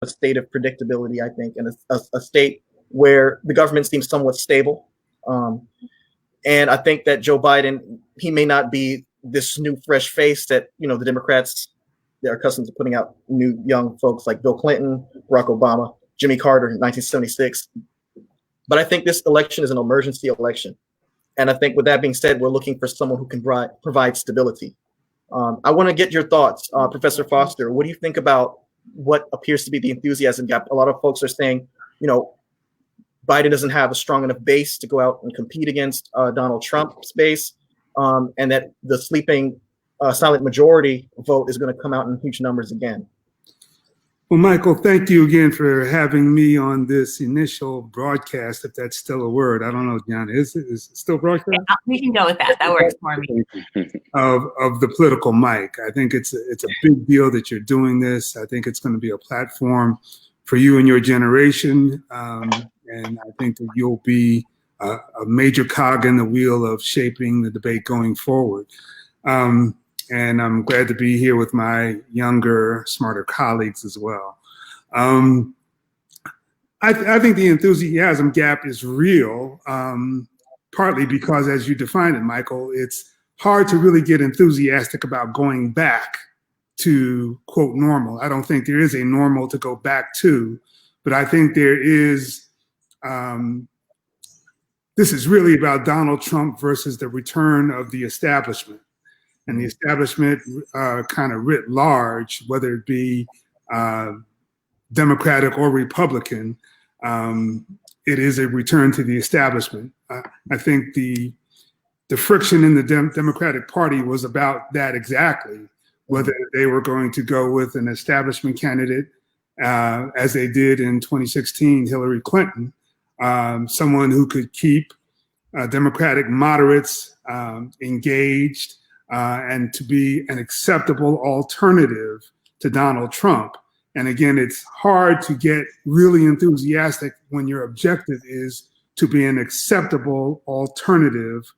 a state of predictability, I think, and a state where the government seems somewhat stable. And I think that Joe Biden, he may not be this new fresh face that, the Democrats, they're accustomed to putting out new young folks like Bill Clinton, Barack Obama, Jimmy Carter in 1976. But I think this election is an emergency election. And I think with that being said, we're looking for someone who can provide stability. I want to get your thoughts, Professor Foster. What do you think about what appears to be the enthusiasm gap? A lot of folks are saying, Biden doesn't have a strong enough base to go out and compete against Donald Trump's base, and that the sleeping silent majority vote is going to come out in huge numbers again. Well, Michael, thank you again for having me on this initial broadcast, if that's still a word. I don't know, Gianna, is it still broadcast? Yeah, we can go with that. That works for me. Of the political mic. I think it's a big deal that you're doing this. I think it's going to be a platform for you and your generation. And I think that you'll be a major cog in the wheel of shaping the debate going forward. And I'm glad to be here with my younger, smarter colleagues as well. I think the enthusiasm gap is real, partly because, as you define it, Michael, it's hard to really get enthusiastic about going back to, quote, normal. I don't think there is a normal to go back to, but I think there is, this is really about Donald Trump versus the return of the establishment. And the establishment kind of writ large, whether it be Democratic or Republican, it is a return to the establishment. I think the friction in the Democratic Party was about that exactly, whether they were going to go with an establishment candidate, as they did in 2016, Hillary Clinton, someone who could keep Democratic moderates engaged, and to be an acceptable alternative to Donald Trump. And again, it's hard to get really enthusiastic when your objective is to be an acceptable alternative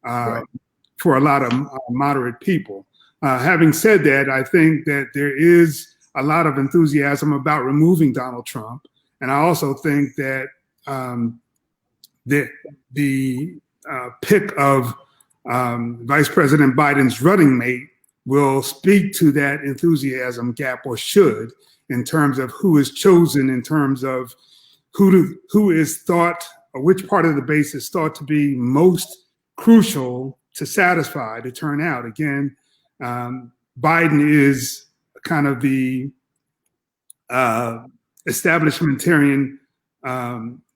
for a lot of moderate people. Having said that, I think that there is a lot of enthusiasm about removing Donald Trump. And I also think that the pick of Vice President Biden's running mate will speak to that enthusiasm gap, or should, in terms of who is chosen, in terms of who is thought, or which part of the base is thought to be most crucial to satisfy, to turn out. Again, Biden is kind of the establishmentarian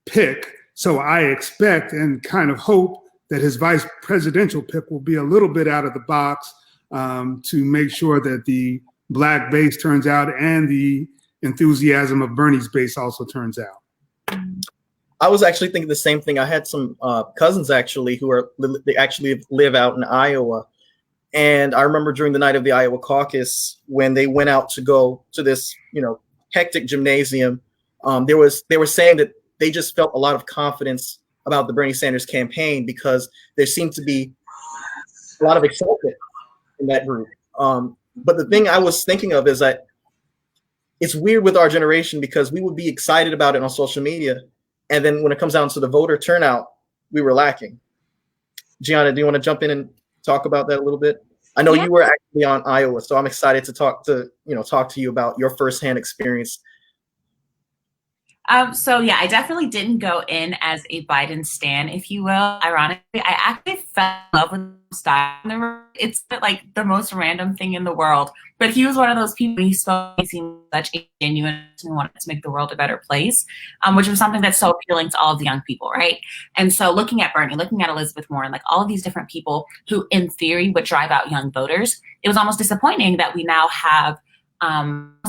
pick. So I expect and kind of hope that his vice presidential pick will be a little bit out of the box to make sure that the Black base turns out and the enthusiasm of Bernie's base also turns out. I was actually thinking the same thing. I had some cousins actually they actually live out in Iowa. And I remember during the night of the Iowa caucus, when they went out to go to this, hectic gymnasium, they were saying that they just felt a lot of confidence about the Bernie Sanders campaign because there seemed to be a lot of excitement in that group. But the thing I was thinking of is that it's weird with our generation because we would be excited about it on social media. And then when it comes down to the voter turnout, we were lacking. Gianna, do you want to jump in and talk about that a little bit? I know you were actually on Iowa, so I'm excited to talk to you about your firsthand experience. So yeah, I definitely didn't go in as a Biden stan, if you will. Ironically, I actually fell in love with his style. It's like the most random thing in the world. But he was one of those people, he seemed such a genuine and wanted to make the world a better place, which was something that's so appealing to all of the young people, right? And so looking at Bernie, looking at Elizabeth Warren, like all of these different people who in theory would drive out young voters, it was almost disappointing that we now have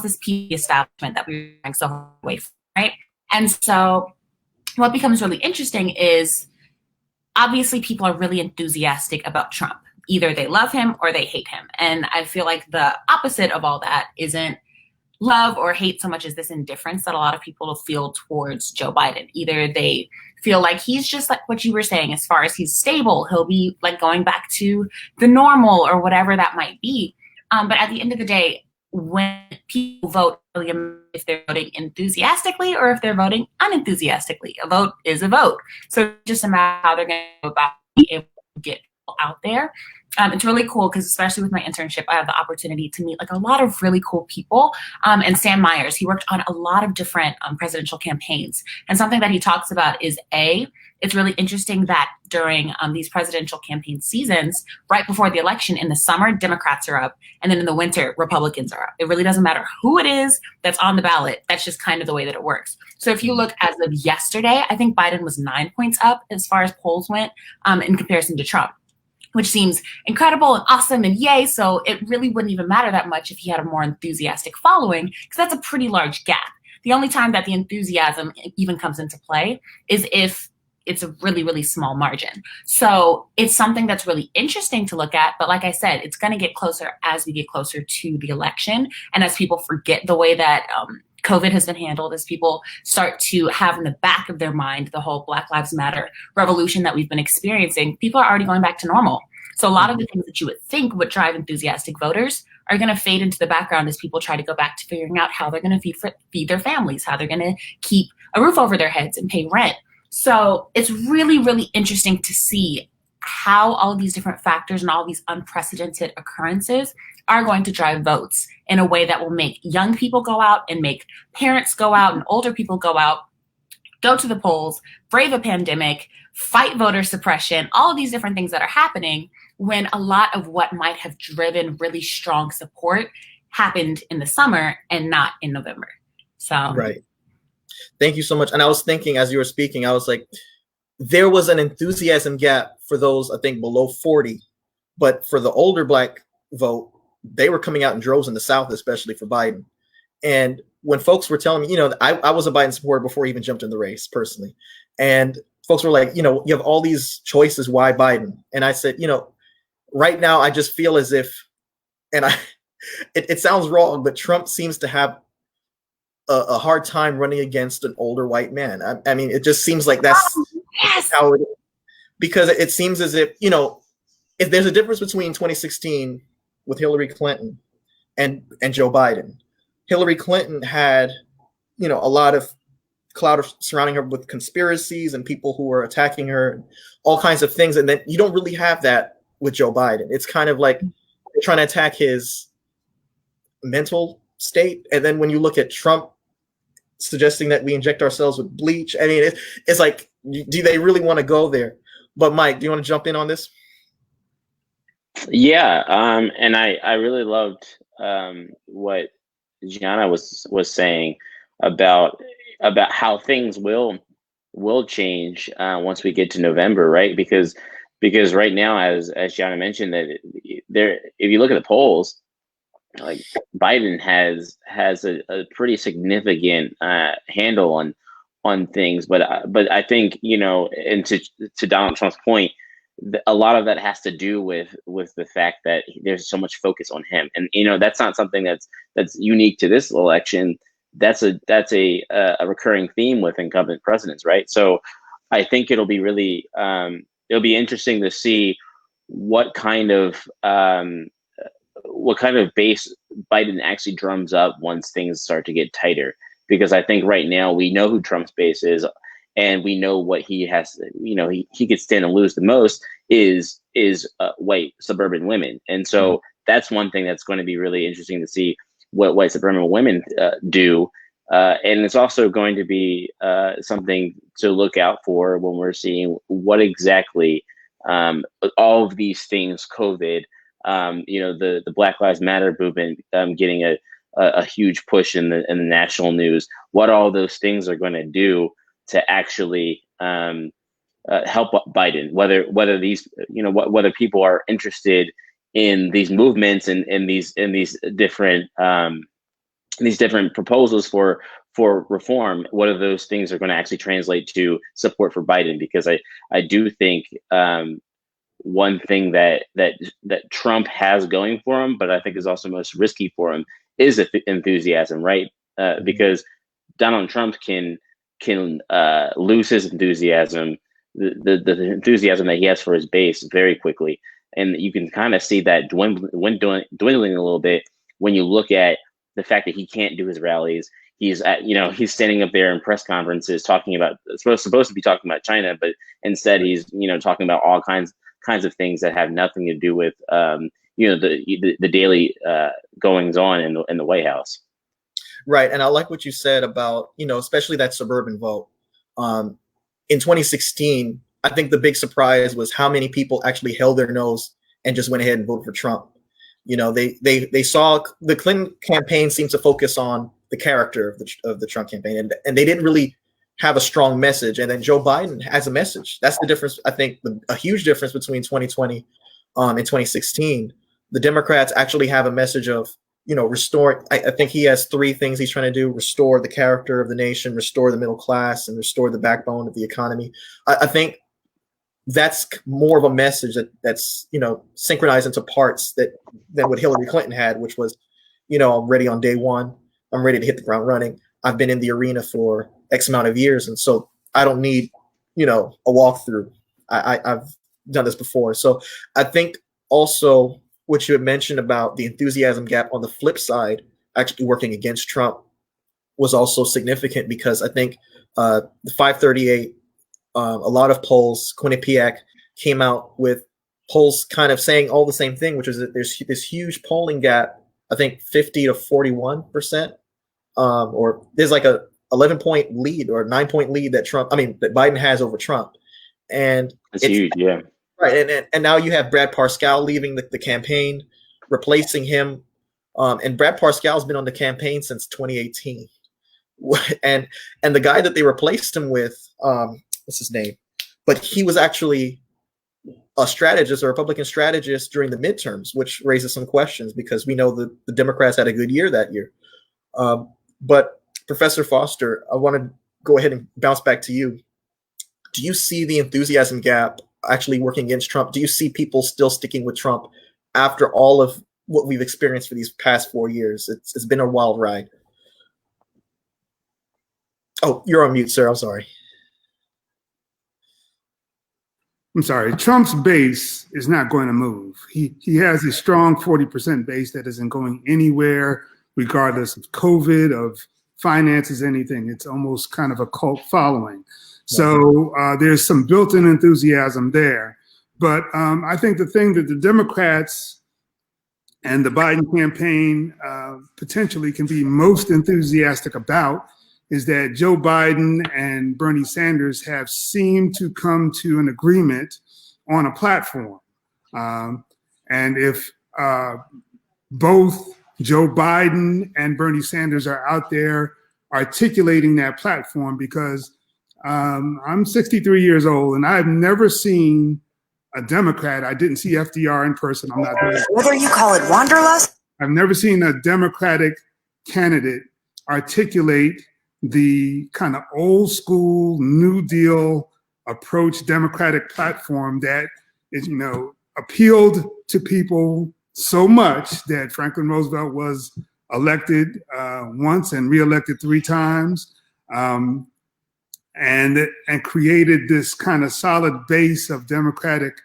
this PD establishment that we're going so far away from, right? And so what becomes really interesting is obviously people are really enthusiastic about Trump. Either they love him or they hate him. And I feel like the opposite of all that isn't love or hate so much as this indifference that a lot of people feel towards Joe Biden. Either they feel like he's just like what you were saying, as far as he's stable, he'll be like going back to the normal or whatever that might be. But at the end of the day, when people vote if they're voting enthusiastically or if they're voting unenthusiastically. A vote is a vote. So it's just a matter of how they're going to go about being able to get out there. It's really cool because especially with my internship, I have the opportunity to meet like a lot of really cool people. And Sam Myers, he worked on a lot of different presidential campaigns. And something that he talks about is it's really interesting that during these presidential campaign seasons, right before the election in the summer, Democrats are up. And then in the winter, Republicans are up. It really doesn't matter who it is that's on the ballot. That's just kind of the way that it works. So if you look as of yesterday, I think Biden was 9 points up as far as polls went in comparison to Trump, which seems incredible and awesome and yay. So it really wouldn't even matter that much if he had a more enthusiastic following, because that's a pretty large gap. The only time that the enthusiasm even comes into play is if it's a really, really small margin. So it's something that's really interesting to look at. But like I said, it's going to get closer as we get closer to the election. And as people forget the way that COVID has been handled, as people start to have in the back of their mind the whole Black Lives Matter revolution that we've been experiencing, people are already going back to normal. So a lot of the things that you would think would drive enthusiastic voters are going to fade into the background as people try to go back to figuring out how they're going to feed their families, how they're going to keep a roof over their heads and pay rent. So it's really, really interesting to see how all of these different factors and all these unprecedented occurrences are going to drive votes in a way that will make young people go out and make parents go out and older people go out, go to the polls, brave a pandemic, fight voter suppression, all of these different things that are happening when a lot of what might have driven really strong support happened in the summer and not in November. So right. Thank you so much. And I was thinking as you were speaking, I was like, there was an enthusiasm gap for those, I think, below 40. But for the older Black vote, they were coming out in droves in the South, especially for Biden. And when folks were telling me, I was a Biden supporter before he even jumped in the race personally. And folks were like, you have all these choices. Why Biden? And I said, right now, I just feel as if, and it sounds wrong, but Trump seems to have a hard time running against an older white man. I mean, it just seems like that's how it is. Because it seems as if, if there's a difference between 2016 with Hillary Clinton and Joe Biden. Hillary Clinton had, a lot of cloud surrounding her with conspiracies and people who were attacking her, and all kinds of things. And then you don't really have that with Joe Biden. It's kind of like they're trying to attack his mental state. And then when you look at Trump suggesting that we inject ourselves with bleach, I mean, it's like, do they really want to go there? But Mike, do you want to jump in on this? Yeah, and I really loved what Gianna was saying about how things will change once we get to November, right? Because right now, as Gianna mentioned, that if you look at the polls, like Biden has a pretty significant handle on things, but I think and to Donald Trump's point, a lot of that has to do with the fact that there's so much focus on him, and that's not something that's unique to this election. That's a recurring theme with incumbent presidents, right? So I think it'll be really it'll be interesting to see what kind of base Biden actually drums up once things start to get tighter. Because I think right now we know who Trump's base is, and we know what he has. He could stand to lose the most is white suburban women, and so that's one thing that's going to be really interesting to see what white suburban women do. And it's also going to be something to look out for when we're seeing what exactly all of these things, COVID. The Black Lives Matter movement getting a huge push in the national news, what all those things are going to do to actually help Biden, whether these, whether people are interested in these movements and in these different proposals for reform, whether those things are going to actually translate to support for Biden. Because I do think one thing that Trump has going for him, but I think is also most risky for him, is enthusiasm, right? Because Donald Trump can lose his enthusiasm, the enthusiasm that he has for his base very quickly, and you can kind of see that dwindling a little bit when you look at the fact that he can't do his rallies. He's he's standing up there in press conferences talking about supposed to be talking about China, but instead he's talking about all kinds of things that have nothing to do with the daily goings on in the White House. Right, and I like what you said about especially that suburban vote. In 2016, I think the big surprise was how many people actually held their nose and just went ahead and voted for Trump. They saw the Clinton campaign seemed to focus on the character of the Trump campaign, and they didn't really have a strong message. And then Joe Biden has a message. That's the difference. I think a huge difference between 2020 and 2016. The Democrats actually have a message of restore. I think he has three things he's trying to do: restore the character of the nation, restore the middle class, and restore the backbone of the economy. I think that's more of a message that's synchronized into parts than what Hillary Clinton had, which was, I'm ready on day one. I'm ready to hit the ground running. I've been in the arena for X amount of years, and so I don't need, a walkthrough. I've done this before. So I think also what you had mentioned about the enthusiasm gap on the flip side, actually working against Trump, was also significant because I think the 538, a lot of polls, Quinnipiac came out with polls kind of saying all the same thing, which is that there's this huge polling gap, I think 50 to 41%, or there's like a 11-point lead or 9-point lead that Biden has over Trump. And it's huge, yeah. Right, and now you have Brad Parscale leaving the campaign, replacing him, and Brad Parscale's been on the campaign since 2018, and the guy that they replaced him with, what's his name? But he was actually a Republican strategist during the midterms, which raises some questions because we know that the Democrats had a good year that year. But Professor Foster, I want to go ahead and bounce back to you. Do you see the enthusiasm gap actually working against Trump? Do you see people still sticking with Trump after all of what we've experienced for these past 4 years? It's been a wild ride. Oh, you're on mute, sir. I'm sorry. Trump's base is not going to move. He has a strong 40% base that isn't going anywhere, regardless of COVID, of finances, anything. It's almost kind of a cult following. So there's some built-in enthusiasm there. But I think the thing that the Democrats and the Biden campaign potentially can be most enthusiastic about is that Joe Biden and Bernie Sanders have seemed to come to an agreement on a platform. And if both Joe Biden and Bernie Sanders are out there articulating that platform, because I'm 63 years old and I've never seen a Democrat. I didn't see FDR in person. I'm not there. Whether you call it wanderlust. I've never seen a Democratic candidate articulate the kind of old school New Deal approach Democratic platform that is, appealed to people so much that Franklin Roosevelt was elected once and reelected 3 times. And created this kind of solid base of Democratic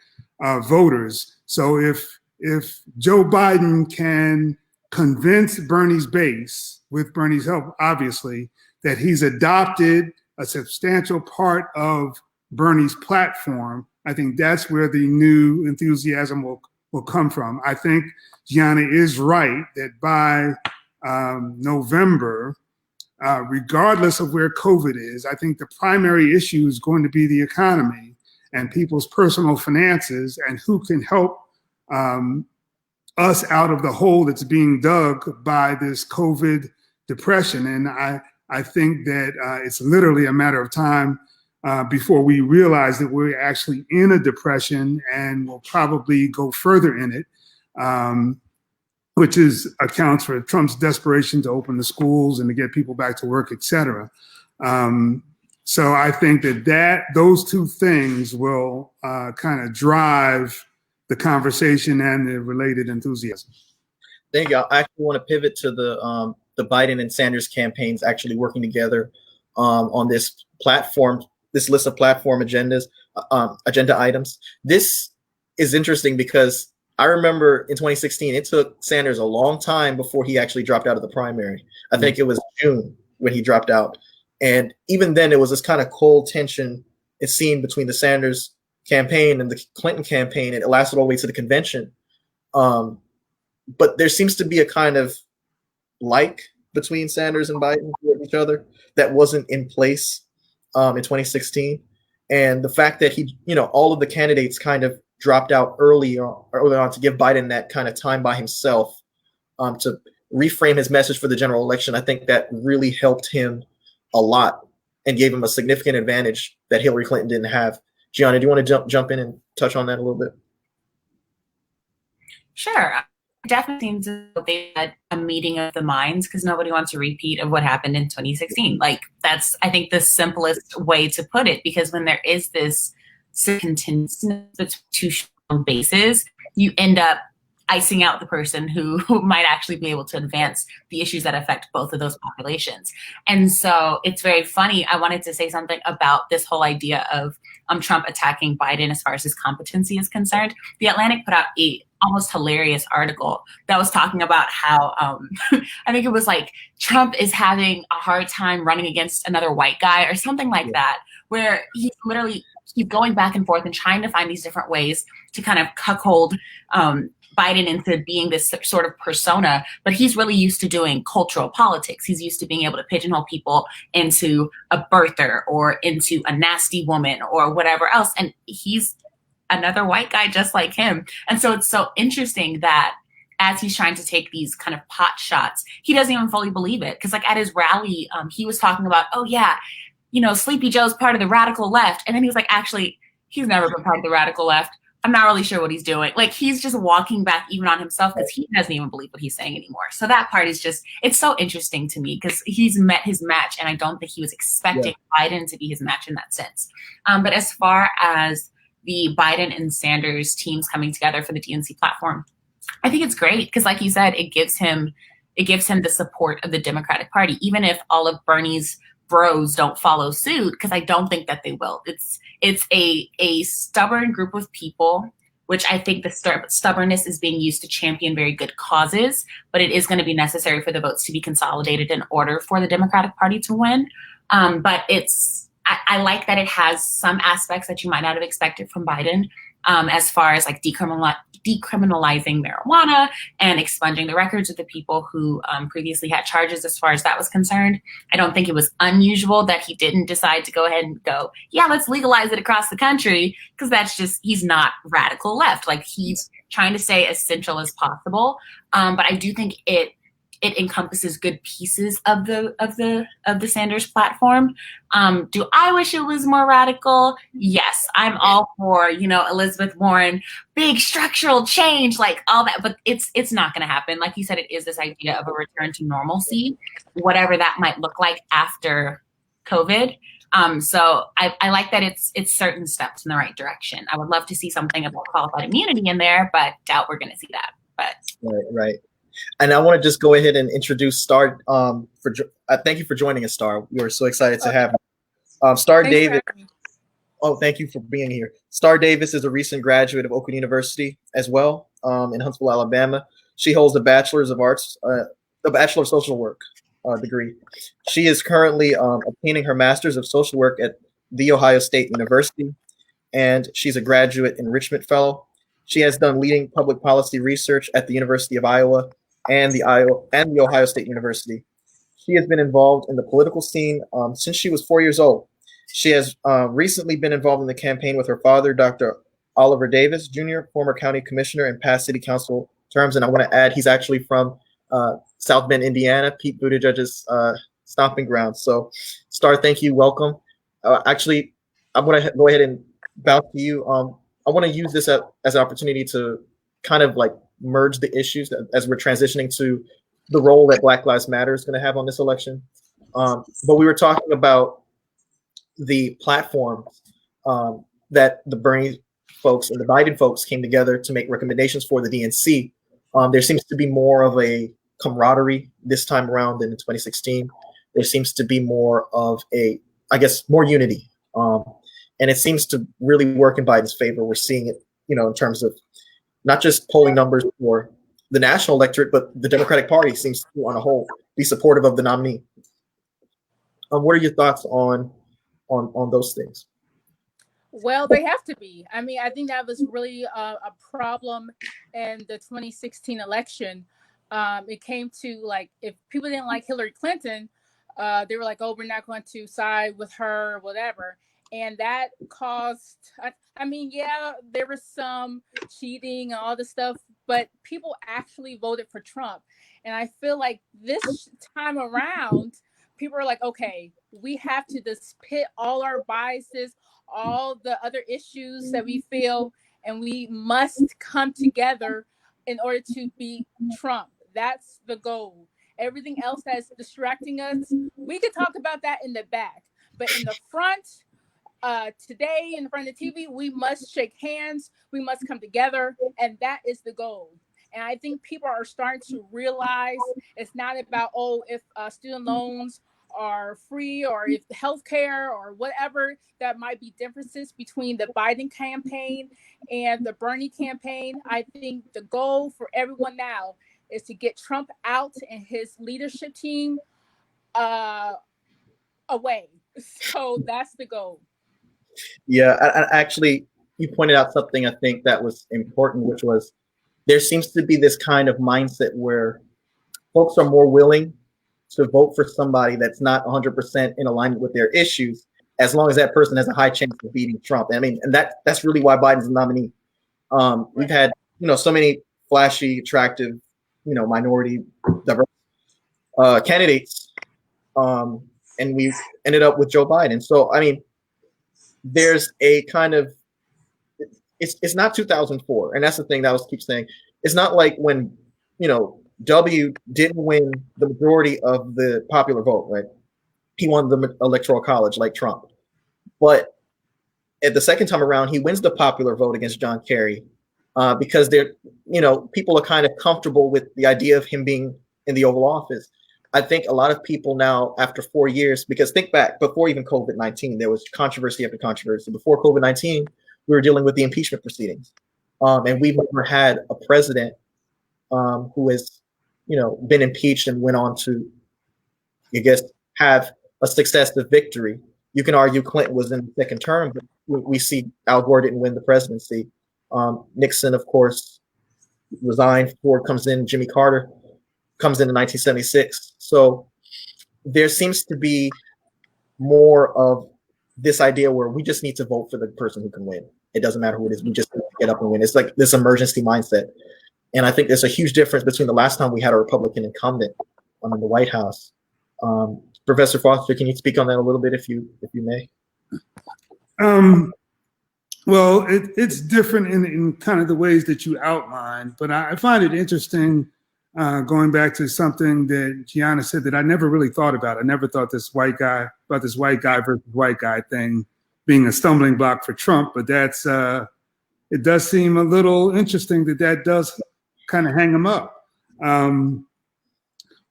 voters. So if Joe Biden can convince Bernie's base, with Bernie's help, obviously, that he's adopted a substantial part of Bernie's platform, I think that's where the new enthusiasm will come from. I think Gianna is right that by November, regardless of where COVID is, I think the primary issue is going to be the economy and people's personal finances and who can help us out of the hole that's being dug by this COVID depression. And I think that it's literally a matter of time before we realize that we're actually in a depression and will probably go further in it. Which accounts for Trump's desperation to open the schools and to get people back to work, et cetera. So I think that those two things will kind of drive the conversation and the related enthusiasm. Thank you. I actually want to pivot to the Biden and Sanders campaigns actually working together on this platform, this list of platform agenda items. This is interesting because I remember in 2016, it took Sanders a long time before he actually dropped out of the primary. I think it was June when he dropped out. And even then, it was this kind of cold tension it seemed between the Sanders campaign and the Clinton campaign, and it lasted all the way to the convention. But there seems to be a kind of like between Sanders and Biden with each other that wasn't in place in 2016. And the fact that he, all of the candidates kind of dropped out early on to give Biden that kind of time by himself to reframe his message for the general election, I think that really helped him a lot and gave him a significant advantage that Hillary Clinton didn't have. Gianna, do you want to jump in and touch on that a little bit? Sure. Definitely seems they had a meeting of the minds because nobody wants a repeat of what happened in 2016. Like that's, I think, the simplest way to put it, because when there is this continuousness between two strong bases, you end up icing out the person who might actually be able to advance the issues that affect both of those populations. And so it's very funny. I wanted to say something about this whole idea of Trump attacking Biden as far as his competency is concerned. The Atlantic put out a almost hilarious article that was talking about how I think it was like Trump is having a hard time running against another white guy or something like that, where he's literally going back and forth and trying to find these different ways to kind of cuckold Biden into being this sort of persona, but he's really used to doing cultural politics. He's used to being able to pigeonhole people into a birther or into a nasty woman or whatever else. And he's another white guy just like him. And so it's so interesting that as he's trying to take these kind of pot shots, he doesn't even fully believe it. Because like at his rally, he was talking about, oh yeah, Sleepy Joe's part of the radical left. And then he was like, actually, he's never been part of the radical left. I'm not really sure what he's doing. Like he's just walking back even on himself because he doesn't even believe what he's saying anymore. So that part is just, it's so interesting to me because he's met his match and I don't think he was expecting Biden to be his match in that sense. But as far as the Biden and Sanders teams coming together for the DNC platform, I think it's great because like you said, it gives him the support of the Democratic Party, even if all of Bernie's bros don't follow suit, because I don't think that they will. It's a stubborn group of people, which I think the stubbornness is being used to champion very good causes, but it is going to be necessary for the votes to be consolidated in order for the Democratic Party to win. But I like that it has some aspects that you might not have expected from Biden, as far as like decriminalizing marijuana and expunging the records of the people who previously had charges as far as that was concerned. I don't think it was unusual that he didn't decide to go ahead and go, yeah, let's legalize it across the country, because that's just, he's not radical left. Like he's trying to stay as central as possible. But I do think it encompasses good pieces of the Sanders platform. Do I wish it was more radical? Yes, I'm all for, Elizabeth Warren, big structural change, like all that, but it's not going to happen. Like you said, it is this idea of a return to normalcy, whatever that might look like after COVID. So I like that it's certain steps in the right direction. I would love to see something about qualified immunity in there, but doubt we're going to see that. But right. And I want to just go ahead and introduce Star. Thank you for joining us, Star. We were so excited to have you. Star Davis. Oh, thank you for being here. Star Davis is a recent graduate of Oakland University as well, in Huntsville, Alabama. She holds the Bachelor's of Arts, the Bachelor of Social Work degree. She is currently obtaining her Master's of Social Work at The Ohio State University, and she's a Graduate Enrichment Fellow. She has done leading public policy research at the University of Iowa and the Ohio State University. She has been involved in the political scene since she was 4 years old. She has recently been involved in the campaign with her father, Dr. Oliver Davis Jr., former county commissioner and past city council terms. And I want to add, he's actually from South Bend, Indiana, Pete Buttigieg's stomping ground. So, Star, thank you. Welcome. Actually, I'm going to go ahead and bounce to you. I want to use this as an opportunity to kind of like merge the issues as we're transitioning to the role that Black Lives Matter is going to have on this election. But we were talking about the platform that the Bernie folks and the Biden folks came together to make recommendations for the DNC. There seems to be more of a camaraderie this time around than in 2016. There seems to be more of more unity. And it seems to really work in Biden's favor. We're seeing it, in terms of not just polling numbers for the national electorate, but the Democratic Party seems to, on a whole, be supportive of the nominee. What are your thoughts on those things? Well, they have to be. I mean, I think that was really a problem in the 2016 election. It came to like, if people didn't like Hillary Clinton, they were like, oh, we're not going to side with her or whatever. And that caused, I mean, yeah, there was some cheating and all this stuff, but people actually voted for Trump. And I feel like this time around, people are like, okay, we have to just pit all our biases, all the other issues that we feel, and we must come together in order to beat Trump. That's the goal. Everything else that's distracting us, we could talk about that in the back, but in the front, today in front of the TV, we must shake hands, we must come together, and that is the goal. And I think people are starting to realize it's not about, oh, if student loans are free or if healthcare or whatever, that might be differences between the Biden campaign and the Bernie campaign. I think the goal for everyone now is to get Trump out and his leadership team away. So that's the goal. Yeah, actually, you pointed out something I think that was important, which was there seems to be this kind of mindset where folks are more willing to vote for somebody that's not 100% in alignment with their issues, as long as that person has a high chance of beating Trump. I mean, and that's really why Biden's the nominee. We've had, so many flashy, attractive, minority, diverse candidates, and we've ended up with Joe Biden. So, I mean, there's a kind of, it's not 2004, and that's the thing that I was keep saying. It's not like when, W didn't win the majority of the popular vote, right? He won the electoral college like Trump. But at the second time around, he wins the popular vote against John Kerry because they're, people are kind of comfortable with the idea of him being in the Oval Office. I think a lot of people now, after 4 years, because think back, before even COVID-19, there was controversy after controversy. Before COVID-19, we were dealing with the impeachment proceedings. And we've never had a president who has, been impeached and went on to, I guess, have a successive victory. You can argue Clinton was in the second term, but we see Al Gore didn't win the presidency. Nixon, of course, resigned. Ford comes in. Jimmy Carter comes in 1976. So there seems to be more of this idea where we just need to vote for the person who can win. It doesn't matter who it is. We just get up and win. It's like this emergency mindset. And I think there's a huge difference between the last time we had a Republican incumbent in the White House. Professor Foster, can you speak on that a little bit, if you may? Well, it's different in kind of the ways that you outlined, but I find it interesting going back to something that Gianna said that I never really thought about. I never thought this white guy versus white guy thing being a stumbling block for Trump, but it does seem a little interesting that does kind of hang him up.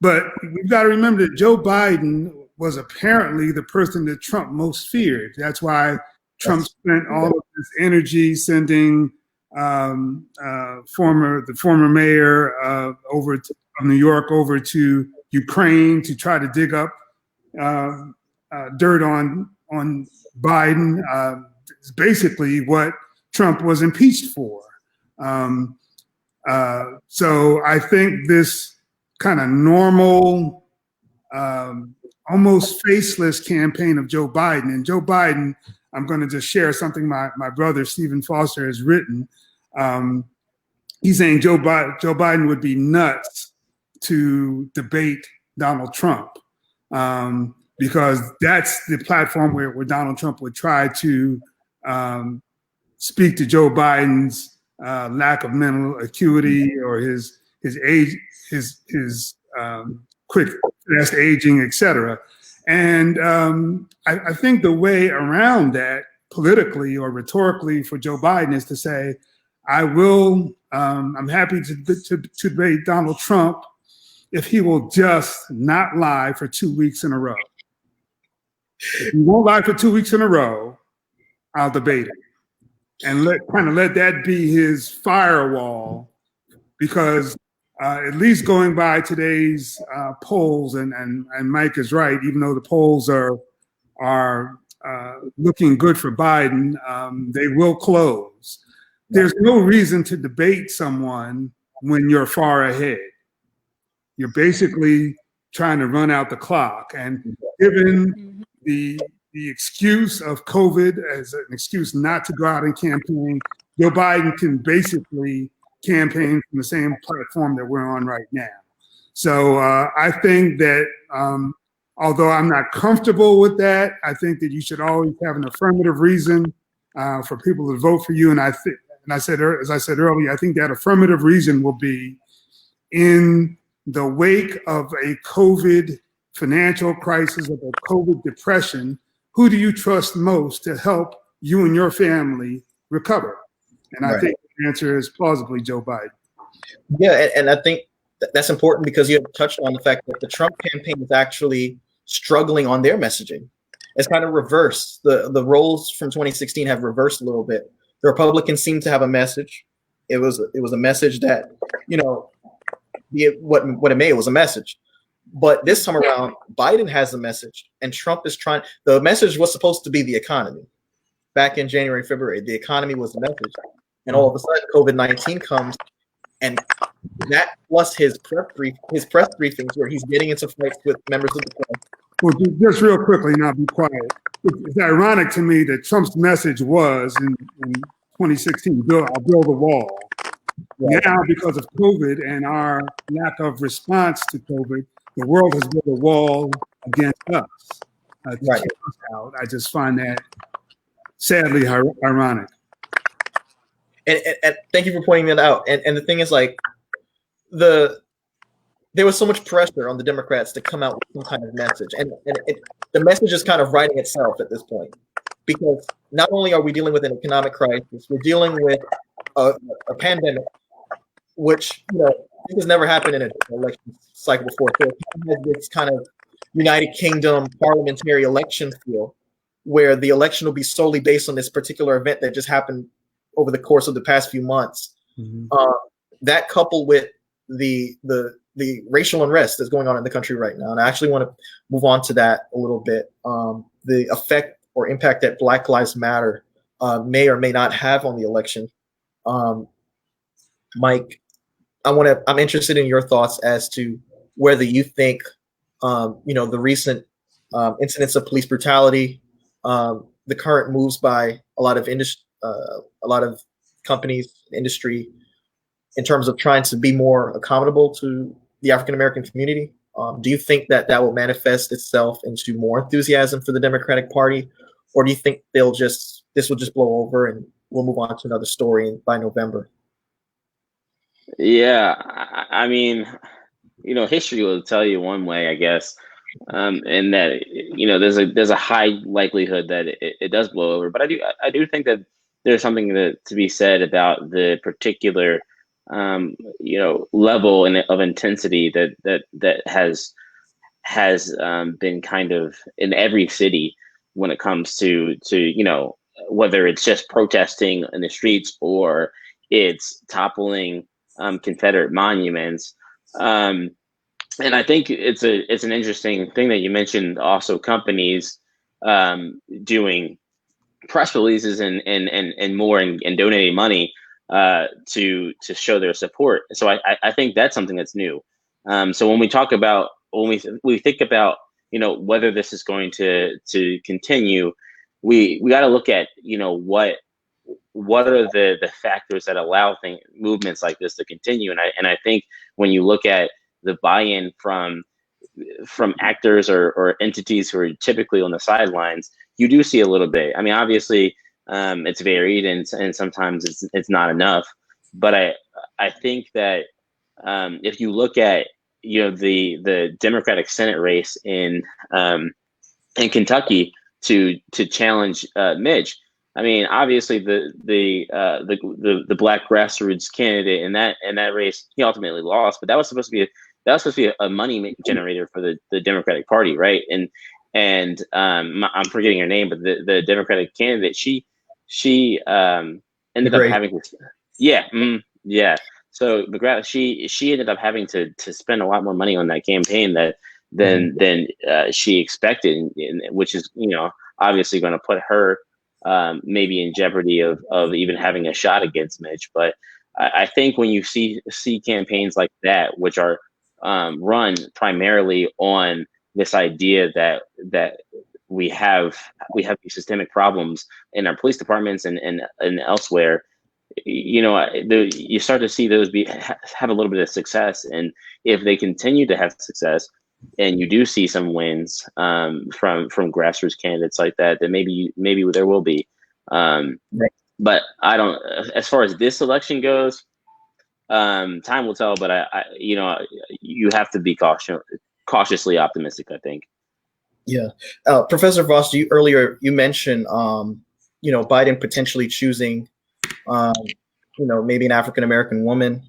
But we've got to remember that Joe Biden was apparently the person that Trump most feared. That's why Trump spent all of this energy sending the former mayor of New York over to Ukraine to try to dig up dirt on Biden. It's basically what Trump was impeached for. So I think this kind of normal, almost faceless campaign of Joe Biden. And Joe Biden, I'm going to just share something my brother Stephen Foster has written. He's saying Joe Biden would be nuts to debate Donald Trump because that's the platform where Donald Trump would try to speak to Joe Biden's lack of mental acuity or his age, his quick, fast aging, etc. And I think the way around that politically or rhetorically for Joe Biden is to say, I'm happy to debate Donald Trump if he will just not lie for 2 weeks in a row. If he won't lie for 2 weeks in a row, I'll debate him. and let that be his firewall, because at least going by today's polls, and Mike is right, even though the polls are looking good for Biden, they will close. There's no reason to debate someone when you're far ahead. You're basically trying to run out the clock, and given the excuse of COVID as an excuse not to go out and campaign, Joe Biden can basically campaign from the same platform that we're on right now. So I think that although I'm not comfortable with that, I think that you should always have an affirmative reason for people to vote for you. And as I said earlier, I think that affirmative reason will be in the wake of a COVID financial crisis, of a COVID depression. Who do you trust most to help you and your family recover? And I think the answer is plausibly Joe Biden. Yeah, and I think that's important because you have touched on the fact that the Trump campaign is actually struggling on their messaging. It's kind of reversed. The roles from 2016 have reversed a little bit. The Republicans seem to have a message. It was a message that, be it what it may, it was a message. But this time around, Biden has a message, and Trump is trying. The message was supposed to be the economy. Back in January, February, the economy was the message, and all of a sudden, COVID-19 comes, and that plus his press briefings where he's getting into fights with members of the press. Well, just real quickly, and I'll be quiet. It's ironic to me that Trump's message was in 2016, I'll build a wall. Right. Now, because of COVID and our lack of response to COVID, the world has built a wall against us. Right. I just find that sadly ironic. And thank you for pointing that out. And the thing is, there was so much pressure on the Democrats to come out with some kind of message, and the message is kind of writing itself at this point, because not only are we dealing with an economic crisis, we're dealing with a pandemic, which this has never happened in an election cycle before. So it has this kind of United Kingdom parliamentary election feel, where the election will be solely based on this particular event that just happened over the course of the past few months. Mm-hmm. That coupled with the racial unrest that's going on in the country right now, and I actually want to move on to that a little bit. The effect or impact that Black Lives Matter may or may not have on the election. Mike, I'm interested in your thoughts as to whether you think, the recent incidents of police brutality, the current moves by a lot of companies, industry, in terms of trying to be more accommodable to the African American community. Do you think that will manifest itself into more enthusiasm for the Democratic Party, or do you think this will just blow over and we'll move on to another story by November? Yeah, I mean, history will tell you one way, I guess, and that there's a high likelihood that it does blow over. But I do think that there's something to be said about the particular level of intensity that has been kind of in every city when it comes to whether it's just protesting in the streets or it's toppling Confederate monuments. And I think it's an interesting thing that you mentioned, also companies doing press releases and more and donating money to show their support. So I think that's something that's new. So when we talk about, when we think about, whether this is going to continue, we got to look at, what are the factors that allow movements like this to continue. And I think when you look at the buy-in from actors or entities who are typically on the sidelines, you do see a little bit. I mean, obviously, it's varied and sometimes it's not enough. But I think that if you look at the Democratic Senate race in Kentucky to challenge Mitch, I mean, obviously the black grassroots candidate in that race, he ultimately lost, but that was supposed to be a money generator for the Democratic Party, right? And I'm forgetting her name, but the Democratic candidate, she ended up having to, yeah. So McGrath, she ended up having to spend a lot more money on that campaign than she expected, which is obviously going to put her maybe in jeopardy of even having a shot against Mitch. But I think when you see campaigns like that, which are run primarily on this idea that we have these systemic problems in our police departments and elsewhere, you start to see those have a little bit of success. And if they continue to have success, and you do see some wins from grassroots candidates like that, then maybe there will be. But I don't. As far as this election goes, time will tell. But you have to be cautiously optimistic, I think. Yeah, Professor Voss, earlier you mentioned Biden potentially choosing maybe an African American woman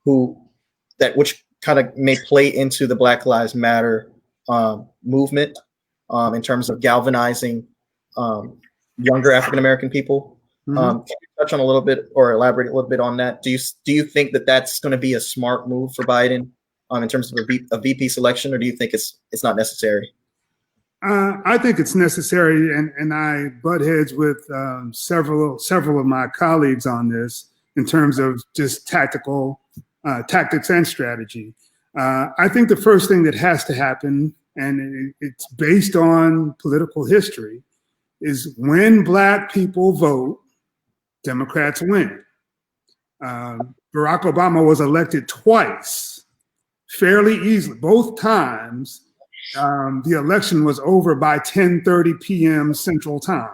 which kind of may play into the Black Lives Matter movement in terms of galvanizing younger African American people. Can you touch on a little bit or elaborate a little bit on that? Do you think that that's going to be a smart move for Biden in terms of a VP selection, or do you think it's not necessary? I think it's necessary, and I butt heads with several of my colleagues on this in terms of just tactics and strategy. I think the first thing that has to happen, and it's based on political history, is when Black people vote, Democrats win. Barack Obama was elected twice, fairly easily. Both times, the election was over by 10:30 p.m. Central Time.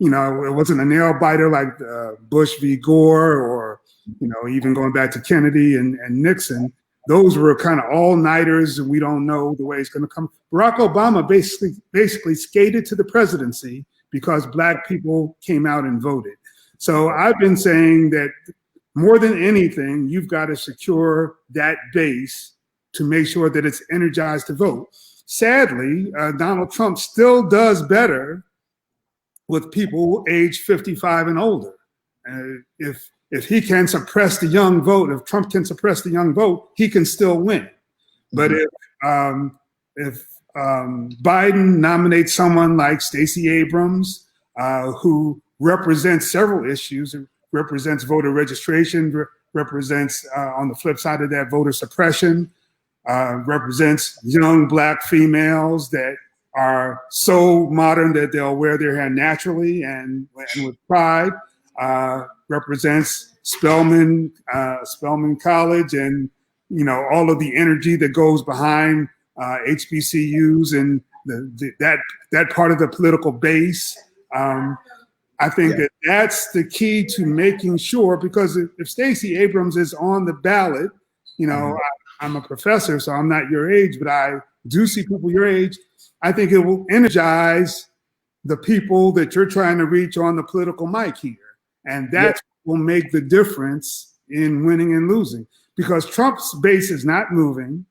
It wasn't a nail biter like Bush v. Gore, or even going back to Kennedy and Nixon. Those were kind of all-nighters, and we don't know the way it's going to come. Barack Obama basically skated to the presidency because Black people came out and voted. So I've been saying that more than anything, you've got to secure that base to make sure that it's energized to vote. Sadly, Donald Trump still does better with people age 55 and older. If he can suppress the young vote, if Trump can suppress the young vote, he can still win. But if Biden nominates someone like Stacey Abrams, who represents several issues, represents voter registration, represents on the flip side of that voter suppression, represents young Black females that are so modern that they'll wear their hair naturally and with pride, represents Spelman College, and all of the energy that goes behind HBCUs and that part of the political base. I think that's the key to making sure, because if Stacey Abrams is on the ballot, I'm a professor, so I'm not your age, but I do see people your age. I think it will energize the people that you're trying to reach on the political mic here. And that will make the difference in winning and losing, because Trump's base is not moving.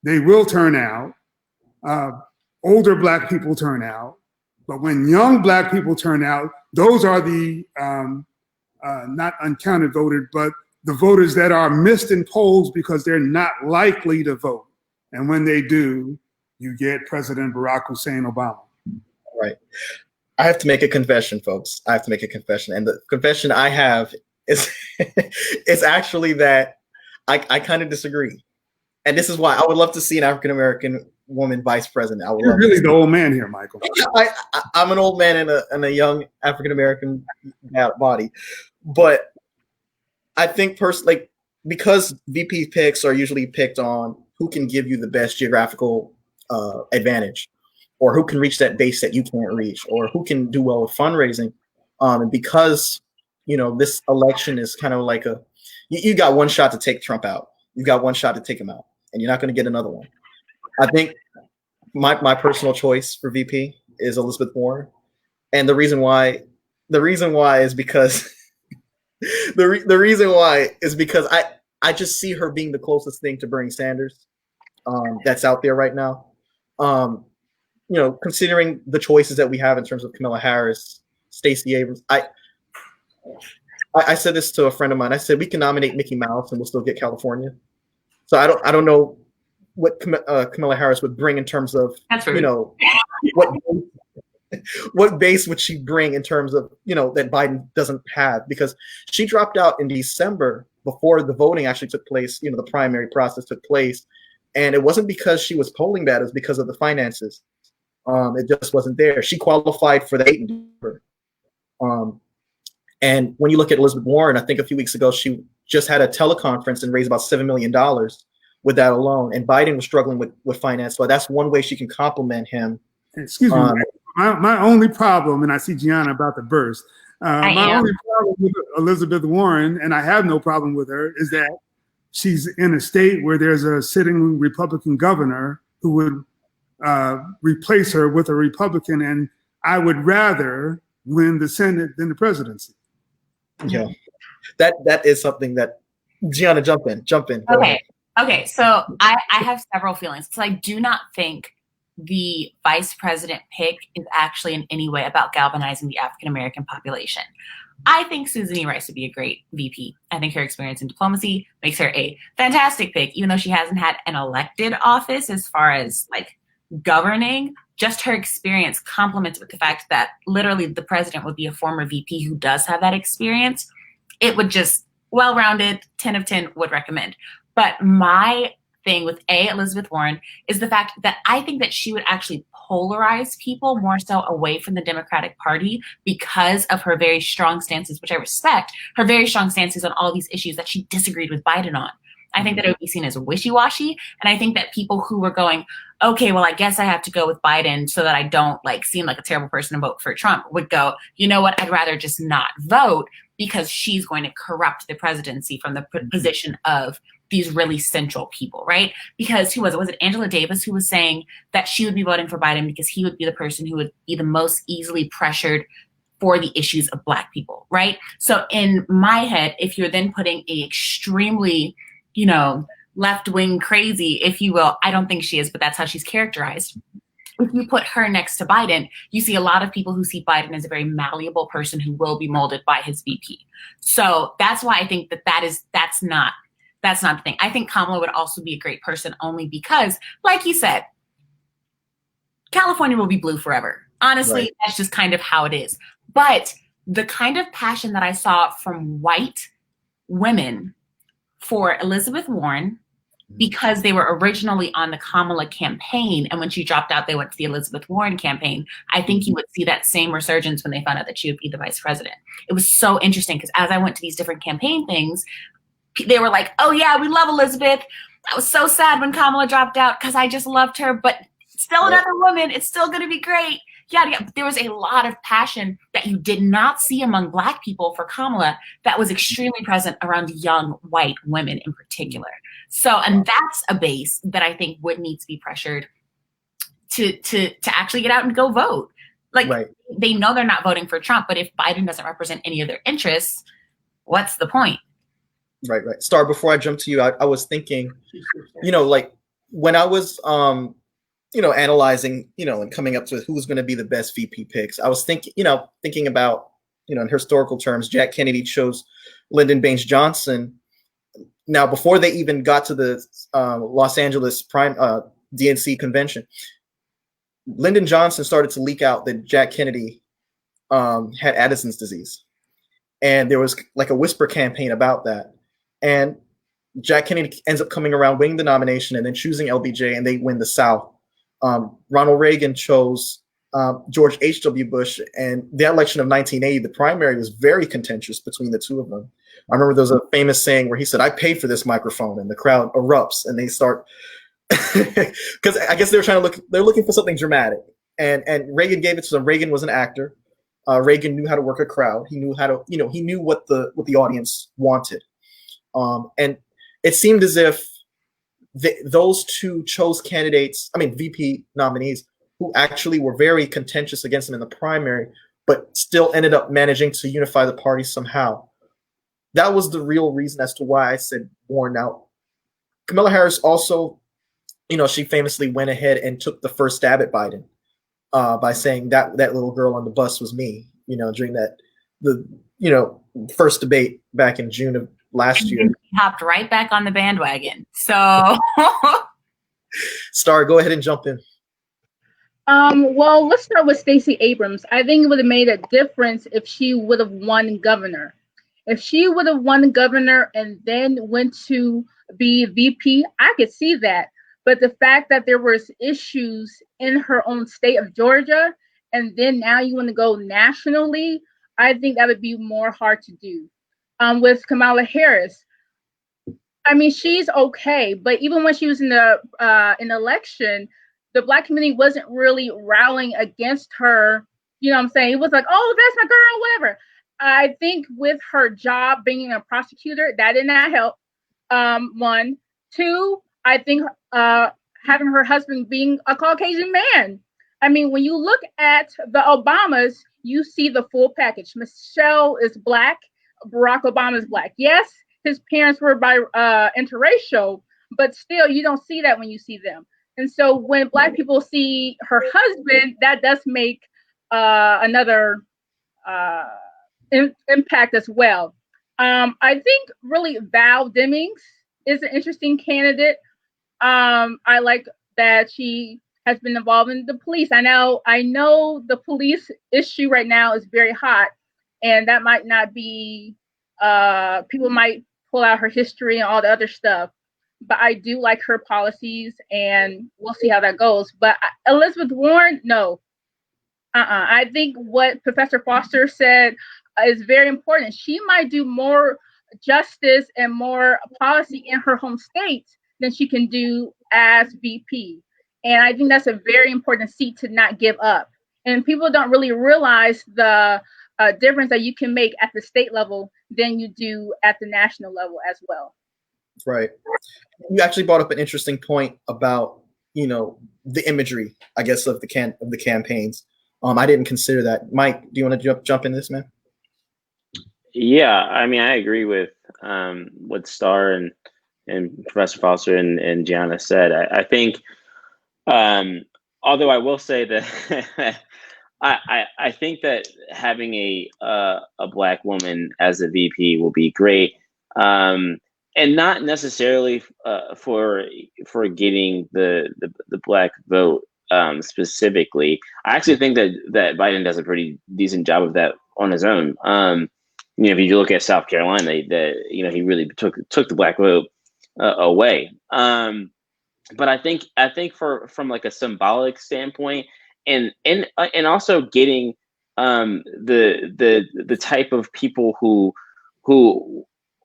They will turn out. Older Black people turn out. But when young Black people turn out, those are the not uncounted voters, but the voters that are missed in polls because they're not likely to vote. And when they do, you get President Barack Hussein Obama. Right. I have to make a confession, folks. I have to make a confession. And the confession I have is it's actually that I kind of disagree. And this is why I would love to see an African-American woman vice president. You're really the old man here, Michael. I'm an old man in a young African-American body. But I think personally, because VP picks are usually picked on who can give you the best geographical advantage, or who can reach that base that you can't reach, or who can do well with fundraising. And because, this election is kind of like you got one shot to take Trump out. You got one shot to take him out, and you're not going to get another one. I think my personal choice for VP is Elizabeth Warren. And the reason why is because the reason why is because I just see her being the closest thing to Bernie Sanders that's out there right now. Considering the choices that we have in terms of Kamala Harris, Stacey Abrams, I said this to a friend of mine. I said we can nominate Mickey Mouse and we'll still get California. So I don't know what Kamala Harris would bring in terms of That's rude. you know what base would she bring in terms of that Biden doesn't have, because she dropped out in December before the voting actually took place. The primary process took place, and it wasn't because she was polling bad; it was because of the finances. It just wasn't there. She qualified for the 8 number. And when you look at Elizabeth Warren, I think a few weeks ago she just had a teleconference and raised about $7 million with that alone. And Biden was struggling with finance, so that's one way she can complement him. Excuse me. My only problem, and I see Gianna about to burst. My only problem with Elizabeth Warren, and I have no problem with her, is that she's in a state where there's a sitting Republican governor who would replace her with a Republican, and I would rather win the Senate than the presidency. Yeah, that is something that Gianna, jump in. Okay. So I have several feelings. So I do not think the vice president pick is actually in any way about galvanizing the African American population. I think Susan E. Rice would be a great VP. I think her experience in diplomacy makes her a fantastic pick, even though she hasn't had an elected office as far as like governing. Just her experience complements with the fact that literally the president would be a former VP who does have that experience. It would just well-rounded, 10 of 10 would recommend. But my thing with Elizabeth Warren is the fact that I think that she would actually polarize people more so away from the Democratic Party because of her very strong stances, which I respect, her very strong stances on all these issues that she disagreed with Biden on. I think that it would be seen as wishy-washy. And I think that people who were going, okay, well, I guess I have to go with Biden so that I don't seem like a terrible person and vote for Trump, would go, you know what, I'd rather just not vote because she's going to corrupt the presidency from the position of these really central people, right? Because who was it? Was it Angela Davis who was saying that she would be voting for Biden because he would be the person who would be the most easily pressured for the issues of Black people, right? So in my head, if you're then putting a extremely, left-wing crazy, if you will, I don't think she is, but that's how she's characterized. If you put her next to Biden, you see a lot of people who see Biden as a very malleable person who will be molded by his VP. So that's why I think that's not the thing. I think Kamala would also be a great person only because, like you said, California will be blue forever. Honestly, right. That's just kind of how it is. But the kind of passion that I saw from white women for Elizabeth Warren, because they were originally on the Kamala campaign, and when she dropped out, they went to the Elizabeth Warren campaign. I think you would see that same resurgence when they found out that she would be the vice president. It was so interesting because as I went to these different campaign things, they were like, oh yeah, we love Elizabeth. I was so sad when Kamala dropped out because I just loved her, but still another woman. It's still going to be great. Yeah. There was a lot of passion that you did not see among Black people for Kamala that was extremely present around young white women in particular. So, and that's a base that I think would need to be pressured to actually get out and go vote. They know they're not voting for Trump, but if Biden doesn't represent any of their interests, what's the point? Right. Star, before I jump to you, I was thinking, when I was, analyzing, and coming up to who was going to be the best VP picks, I was thinking about, in historical terms, Jack Kennedy chose Lyndon Baines Johnson. Now, before they even got to the Los Angeles DNC convention, Lyndon Johnson started to leak out that Jack Kennedy had Addison's disease. And there was like a whisper campaign about that. And Jack Kennedy ends up coming around, winning the nomination, and then choosing LBJ, and they win the South. Ronald Reagan chose George H.W. Bush, and the election of 1980, the primary was very contentious between the two of them. I remember there was a famous saying where he said, "I paid for this microphone," and the crowd erupts, and they start because I guess they're looking for something dramatic, and Reagan gave it to them. Reagan was an actor. Reagan knew how to work a crowd. He knew how to, he knew what the audience wanted. And it seemed as if those two chose VP nominees who actually were very contentious against them in the primary, but still ended up managing to unify the party somehow. That was the real reason as to why I said Warren. Now, Kamala Harris also, she famously went ahead and took the first stab at Biden by saying that little girl on the bus was me, during that the first debate back in June of last year. He hopped right back on the bandwagon. So Star, go ahead and jump in. Well, let's start with Stacey Abrams. I think it would have made a difference if she would have won governor. If she would have won governor and then went to be VP, I could see that. But the fact that there was issues in her own state of Georgia, and then now you want to go nationally, I think that would be more hard to do. With Kamala Harris, I mean, she's okay, but even when she was in the election, the Black community wasn't really rallying against her. You know what I'm saying? It was like, oh, that's my girl, whatever. I think with her job being a prosecutor, that did not help. One. Two, I think having her husband being a Caucasian man. I mean, when you look at the Obamas, you see the full package. Michelle is Black. Barack Obama is Black. Yes, his parents were interracial, but still, you don't see that when you see them. And so when Black people see her husband, that does make another impact as well. I think really Val Demings is an interesting candidate. I like that she has been involved in the police. I know the police issue right now is very hot, and that might not be, people might pull out her history and all the other stuff. But I do like her policies, and we'll see how that goes. But Elizabeth Warren, no. I think what Professor Foster said is very important. She might do more justice and more policy in her home state than she can do as VP. And I think that's a very important seat to not give up. And people don't really realize the difference that you can make at the state level than you do at the national level as well. Right. You actually brought up an interesting point about, the imagery, I guess, of the campaigns. I didn't consider that. Mike, do you want to jump in this, man? Yeah, I mean, I agree with Star and Professor Foster and Gianna said. I think, although I will say that I think that having a Black woman as a VP will be great, and not necessarily for getting the Black vote specifically. I actually think that Biden does a pretty decent job of that on his own. If you look at South Carolina, he really took the Black vote away. But I think from like a symbolic standpoint, and also getting the type of people who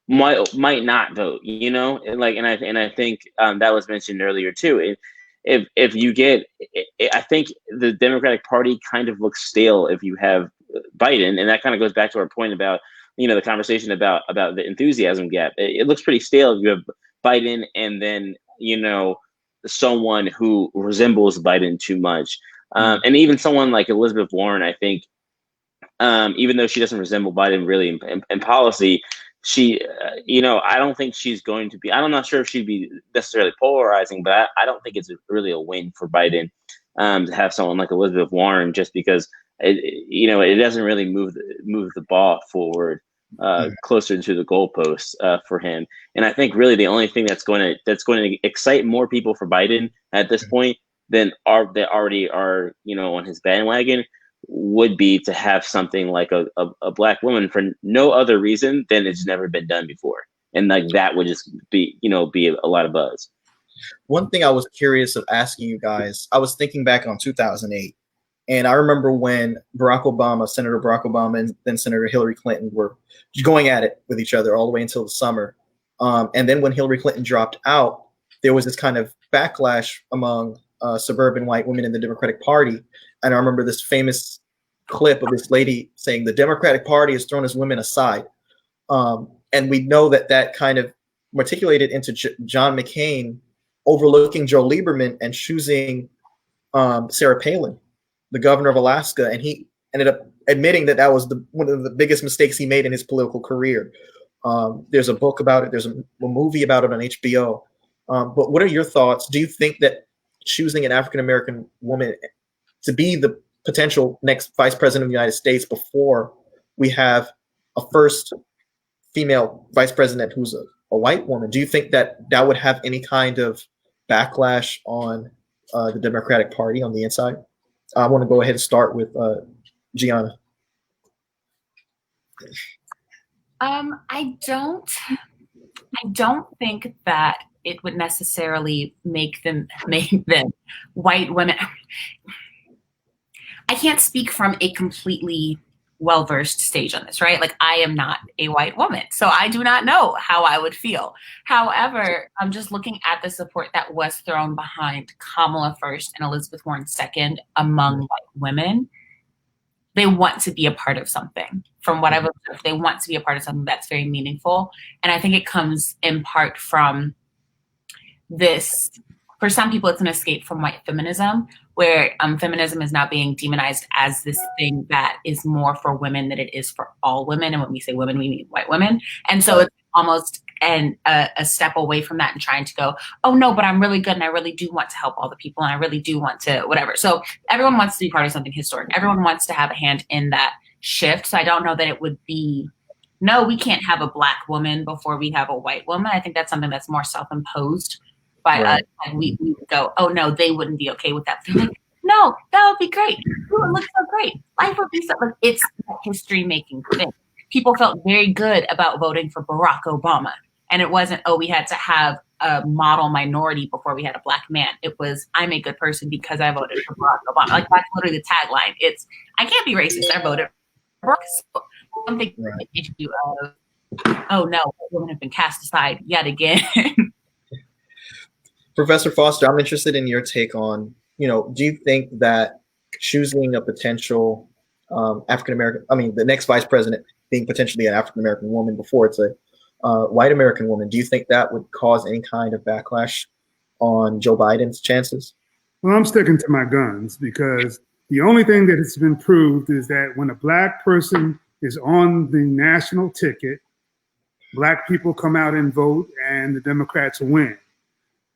might not vote, and I think that was mentioned earlier too. If you get, I think the Democratic Party kind of looks stale if you have Biden, and that kind of goes back to our point about the conversation about the enthusiasm gap. It looks pretty stale if you have Biden and then someone who resembles Biden too much, and even someone like Elizabeth Warren. I think even though she doesn't resemble Biden really in policy, she, I don't think she's going to be. I'm not sure if she'd be necessarily polarizing, but I don't think it's really a win for Biden to have someone like Elizabeth Warren, just because it doesn't really move the ball forward closer to the goalposts for him. And I think really the only thing that's going to excite more people for Biden at this point than that already are on his bandwagon would be to have something like a Black woman for no other reason than it's never been done before, and like that would just be a lot of buzz. One thing I was curious of asking you guys, I was thinking back on 2008, and I remember when Senator Barack Obama, and then Senator Hillary Clinton were going at it with each other all the way until the summer. And then when Hillary Clinton dropped out, there was this kind of backlash among suburban white women in the Democratic Party. And I remember this famous clip of this lady saying the Democratic Party has thrown its women aside. And we know that kind of matriculated into John McCain overlooking Joe Lieberman and choosing Sarah Palin, the governor of Alaska. And he ended up admitting that was one of the biggest mistakes he made in his political career. There's a book about it. There's a movie about it on HBO. But what are your thoughts? Do you think that choosing an African-American woman to be the potential next vice president of the United States before we have a first female vice president who's a white woman. Do you think that that would have any kind of backlash on the Democratic Party on the inside? I want to go ahead and start with Gianna. I don't think that it would necessarily make them white women. I can't speak from a completely well-versed stage on this, right? Like, I am not a white woman, so I do not know how I would feel. However, I'm just looking at the support that was thrown behind Kamala first and Elizabeth Warren second among white women. They want to be a part of something. From what I've observed, they want to be a part of something that's very meaningful. And I think it comes in part from this. For some people, it's an escape from white feminism, where feminism is now being demonized as this thing that is more for women than it is for all women. And when we say women, we mean white women. And so it's almost a step away from that and trying to go, oh no, but I'm really good and I really do want to help all the people and I really do want to whatever. So everyone wants to be part of something historic. Everyone wants to have a hand in that shift. So I don't know that it would be, no, we can't have a Black woman before we have a white woman. I think that's something that's more self-imposed by us. And we would go, oh no, they wouldn't be okay with that. They're like, no, that would be great. It would look so great. Life would be so, like, it's a history-making thing. People felt very good about voting for Barack Obama. And it wasn't, oh, we had to have a model minority before we had a Black man. It was, I'm a good person because I voted for Barack Obama. Like, that's literally the tagline. It's, I can't be racist. I voted for Barack. So I'm thinking the issue of, oh no, women have been cast aside yet again. Professor Foster, I'm interested in your take on, do you think that choosing a potential African-American, the next vice president being potentially an African-American woman before it's a white American woman, do you think that would cause any kind of backlash on Joe Biden's chances? Well, I'm sticking to my guns because the only thing that has been proved is that when a Black person is on the national ticket, Black people come out and vote and the Democrats win.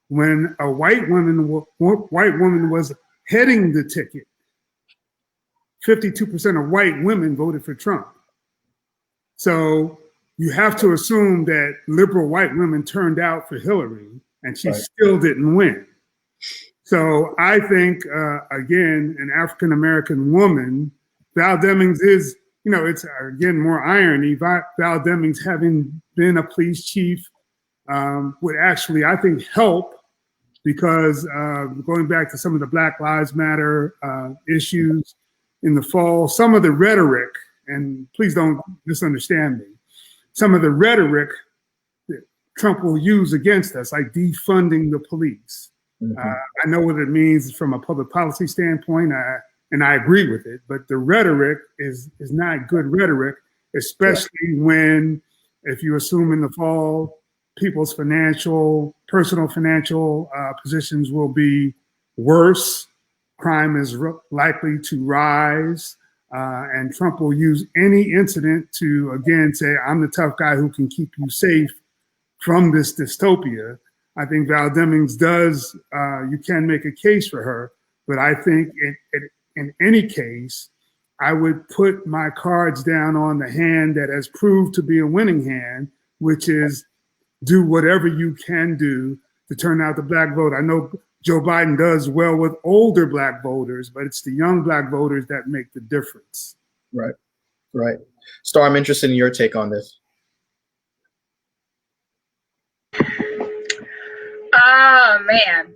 When a white woman was heading the ticket, 52% of white women voted for Trump. So you have to assume that liberal white women turned out for Hillary and she still didn't win. So I think, again, an African-American woman, Val Demings is, it's again, more irony. Val Demings, having been a police chief, would actually, I think, help because going back to some of the Black Lives Matter issues in the fall, some of the rhetoric, and please don't misunderstand me, some of the rhetoric that Trump will use against us, like defunding the police. I know what it means from a public policy standpoint, and I agree with it, but the rhetoric is not good rhetoric, especially when, if you assume in the fall, people's personal financial positions will be worse. Crime is likely to rise. And Trump will use any incident to, again, say, I'm the tough guy who can keep you safe from this dystopia. I think Val Demings does, you can make a case for her, but I think in any case, I would put my cards down on the hand that has proved to be a winning hand, which is do whatever you can do to turn out the Black vote. I know Joe Biden does well with older Black voters, but it's the young Black voters that make the difference. Right. Star, I'm interested in your take on this. Oh, man.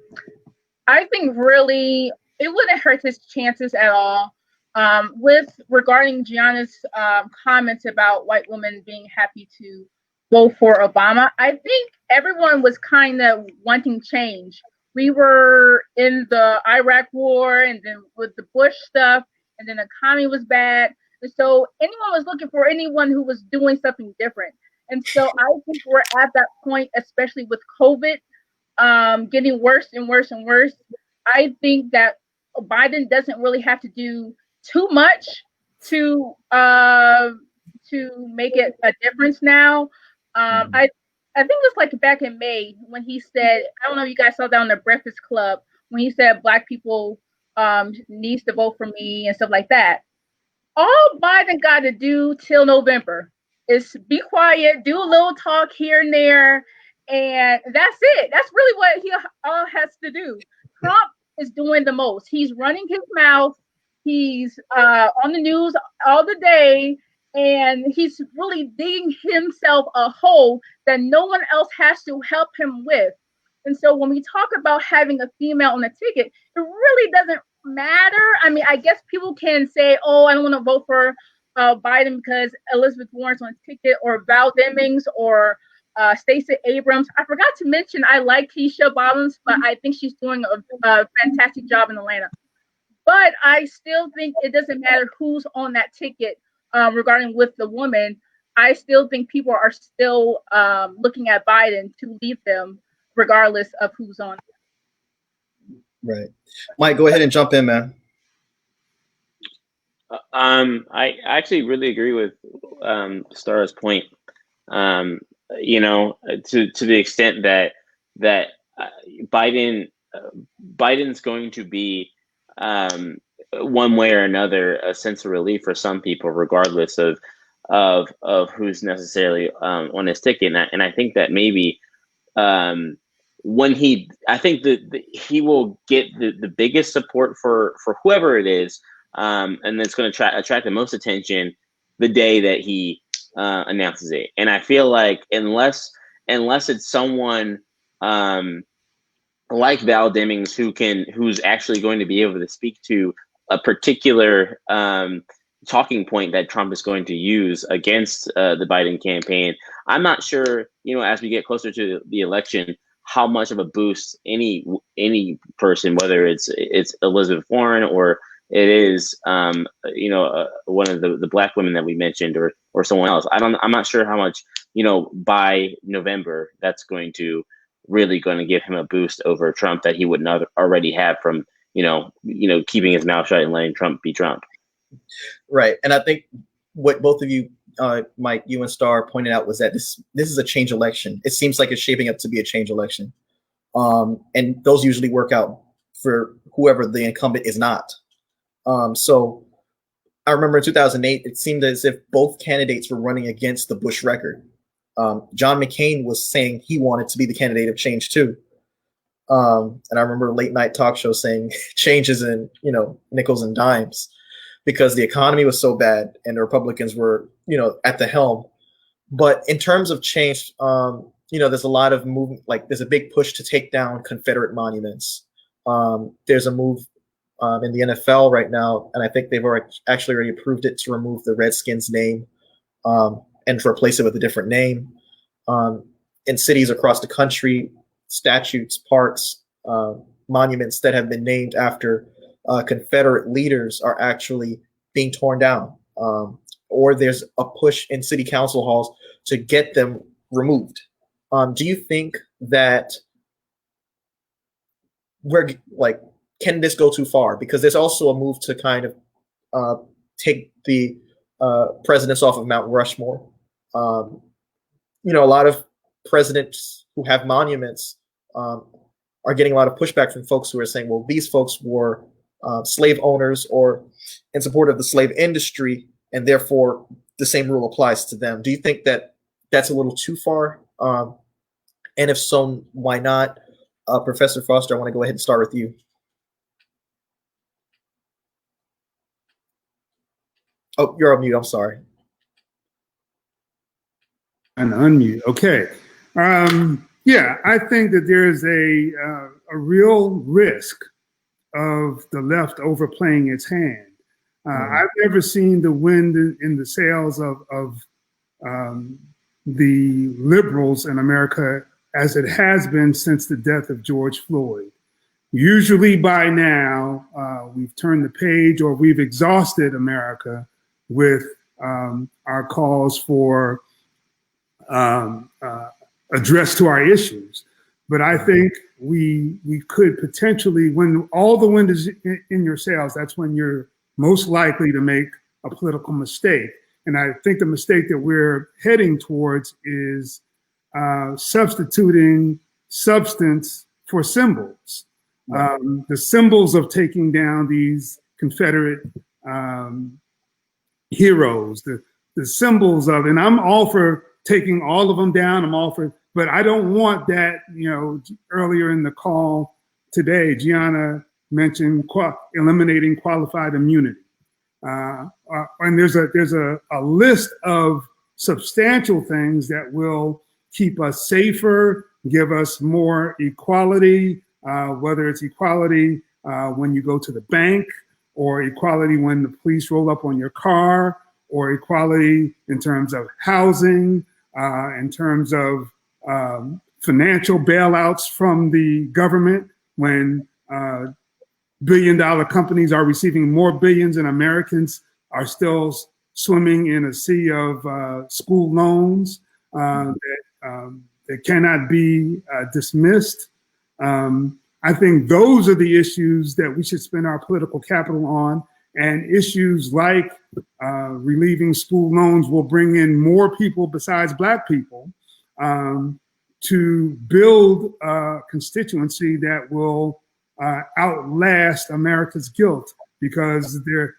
I think really it wouldn't hurt his chances at all. With regarding Gianna's comments about white women being happy to vote for Obama, I think everyone was kind of wanting change. We were in the Iraq war and then with the Bush stuff, and then the economy was bad. And so anyone was looking for anyone who was doing something different. And so I think we're at that point, especially with COVID getting worse and worse and worse. I think that Biden doesn't really have to do too much to make it a difference now. I think it's like back in May when he said, I don't know if you guys saw that on the Breakfast Club, when he said Black people needs to vote for me and stuff like that. all Biden got to do till November is be quiet, do a little talk here and there, and that's it. That's really what he all has to do. Trump is doing the most. He's running his mouth. He's on the news all the day, and he's really digging himself a hole that no one else has to help him with. And so when we talk about having a female on the ticket, it really doesn't matter. I mean, I guess people can say, "Oh, I don't want to vote for Biden because Elizabeth Warren's on the ticket," or Val Demings, or Stacey Abrams. I forgot to mention I like Keisha Bottoms, but I think she's doing a fantastic job in Atlanta. But I still think it doesn't matter who's on that ticket regarding with the woman. I still think people are still looking at Biden to lead them, regardless of who's on. Right. Mike, go ahead and jump in, man. I actually really agree with Star's point. You know, to the extent that Biden's going to be one way or another a sense of relief for some people, regardless of who's necessarily on his ticket. And I think that maybe I think that he will get the biggest support for whoever it is, and it's going to attract the most attention the day that he announces it. And I feel like unless it's someone like Val Demings who's actually going to be able to speak to a particular talking point that Trump is going to use against the Biden campaign, I'm not sure, you know, as we get closer to the election, how much of a boost any person, whether it's Elizabeth Warren or it is you know, one of the black women that we mentioned, or someone else. I'm not sure how much, you know, by November that's going to give him a boost over Trump that he would not already have from you know keeping his mouth shut and letting Trump be Trump. Right, and I think what both of you, Mike, you and Star, pointed out was that this is a change election. It seems like it's shaping up to be a change election, and those usually work out for whoever the incumbent is not. So I remember in 2008, it seemed as if both candidates were running against the Bush record. John McCain was saying he wanted to be the candidate of change too. And I remember late night talk shows saying changes in, you know, nickels and dimes, because the economy was so bad and the Republicans were, you know, at the helm. But in terms of change, you know, there's a lot of movement, like there's a big push to take down Confederate monuments. There's a move in the NFL right now, and I think they've actually already approved it, to remove the Redskins name and to replace it with a different name. In cities across the country, statutes, parks, monuments that have been named after Confederate leaders are actually being torn down, or there's a push in city council halls to get them removed. Do you think that can this go too far? Because there's also a move to kind of take the presidents off of Mount Rushmore. You know, a lot of presidents who have monuments are getting a lot of pushback from folks who are saying, well, these folks were slave owners or in support of the slave industry, and therefore the same rule applies to them. Do you think that that's a little too far? And if so, why not? Professor Foster, I want to go ahead and start with you. Oh, you're on mute. I'm sorry. And unmute. Okay. Yeah, I think that there is a real risk of the left overplaying its hand. I've never seen the wind in the sails of the liberals in America as it has been since the death of George Floyd. Usually by now, we've turned the page, or we've exhausted America with our calls for address to our issues. But I think we could potentially, when all the wind is in your sails, that's when you're most likely to make a political mistake. And I think the mistake that we're heading towards is substituting substance for symbols. The symbols of taking down these Confederate heroes, the symbols of, and I'm all for taking all of them down. I'm all for, but I don't want that. Earlier in the call today, Gianna mentioned eliminating qualified immunity, and there's a list of substantial things that will keep us safer, give us more equality, whether it's equality when you go to the bank, or equality when the police roll up on your car, or equality in terms of housing, in terms of financial bailouts from the government, when billion-dollar companies are receiving more billions and Americans are still swimming in a sea of school loans that cannot be dismissed. I think those are the issues that we should spend our political capital on, and issues like relieving school loans will bring in more people besides Black people to build a constituency that will outlast America's guilt, because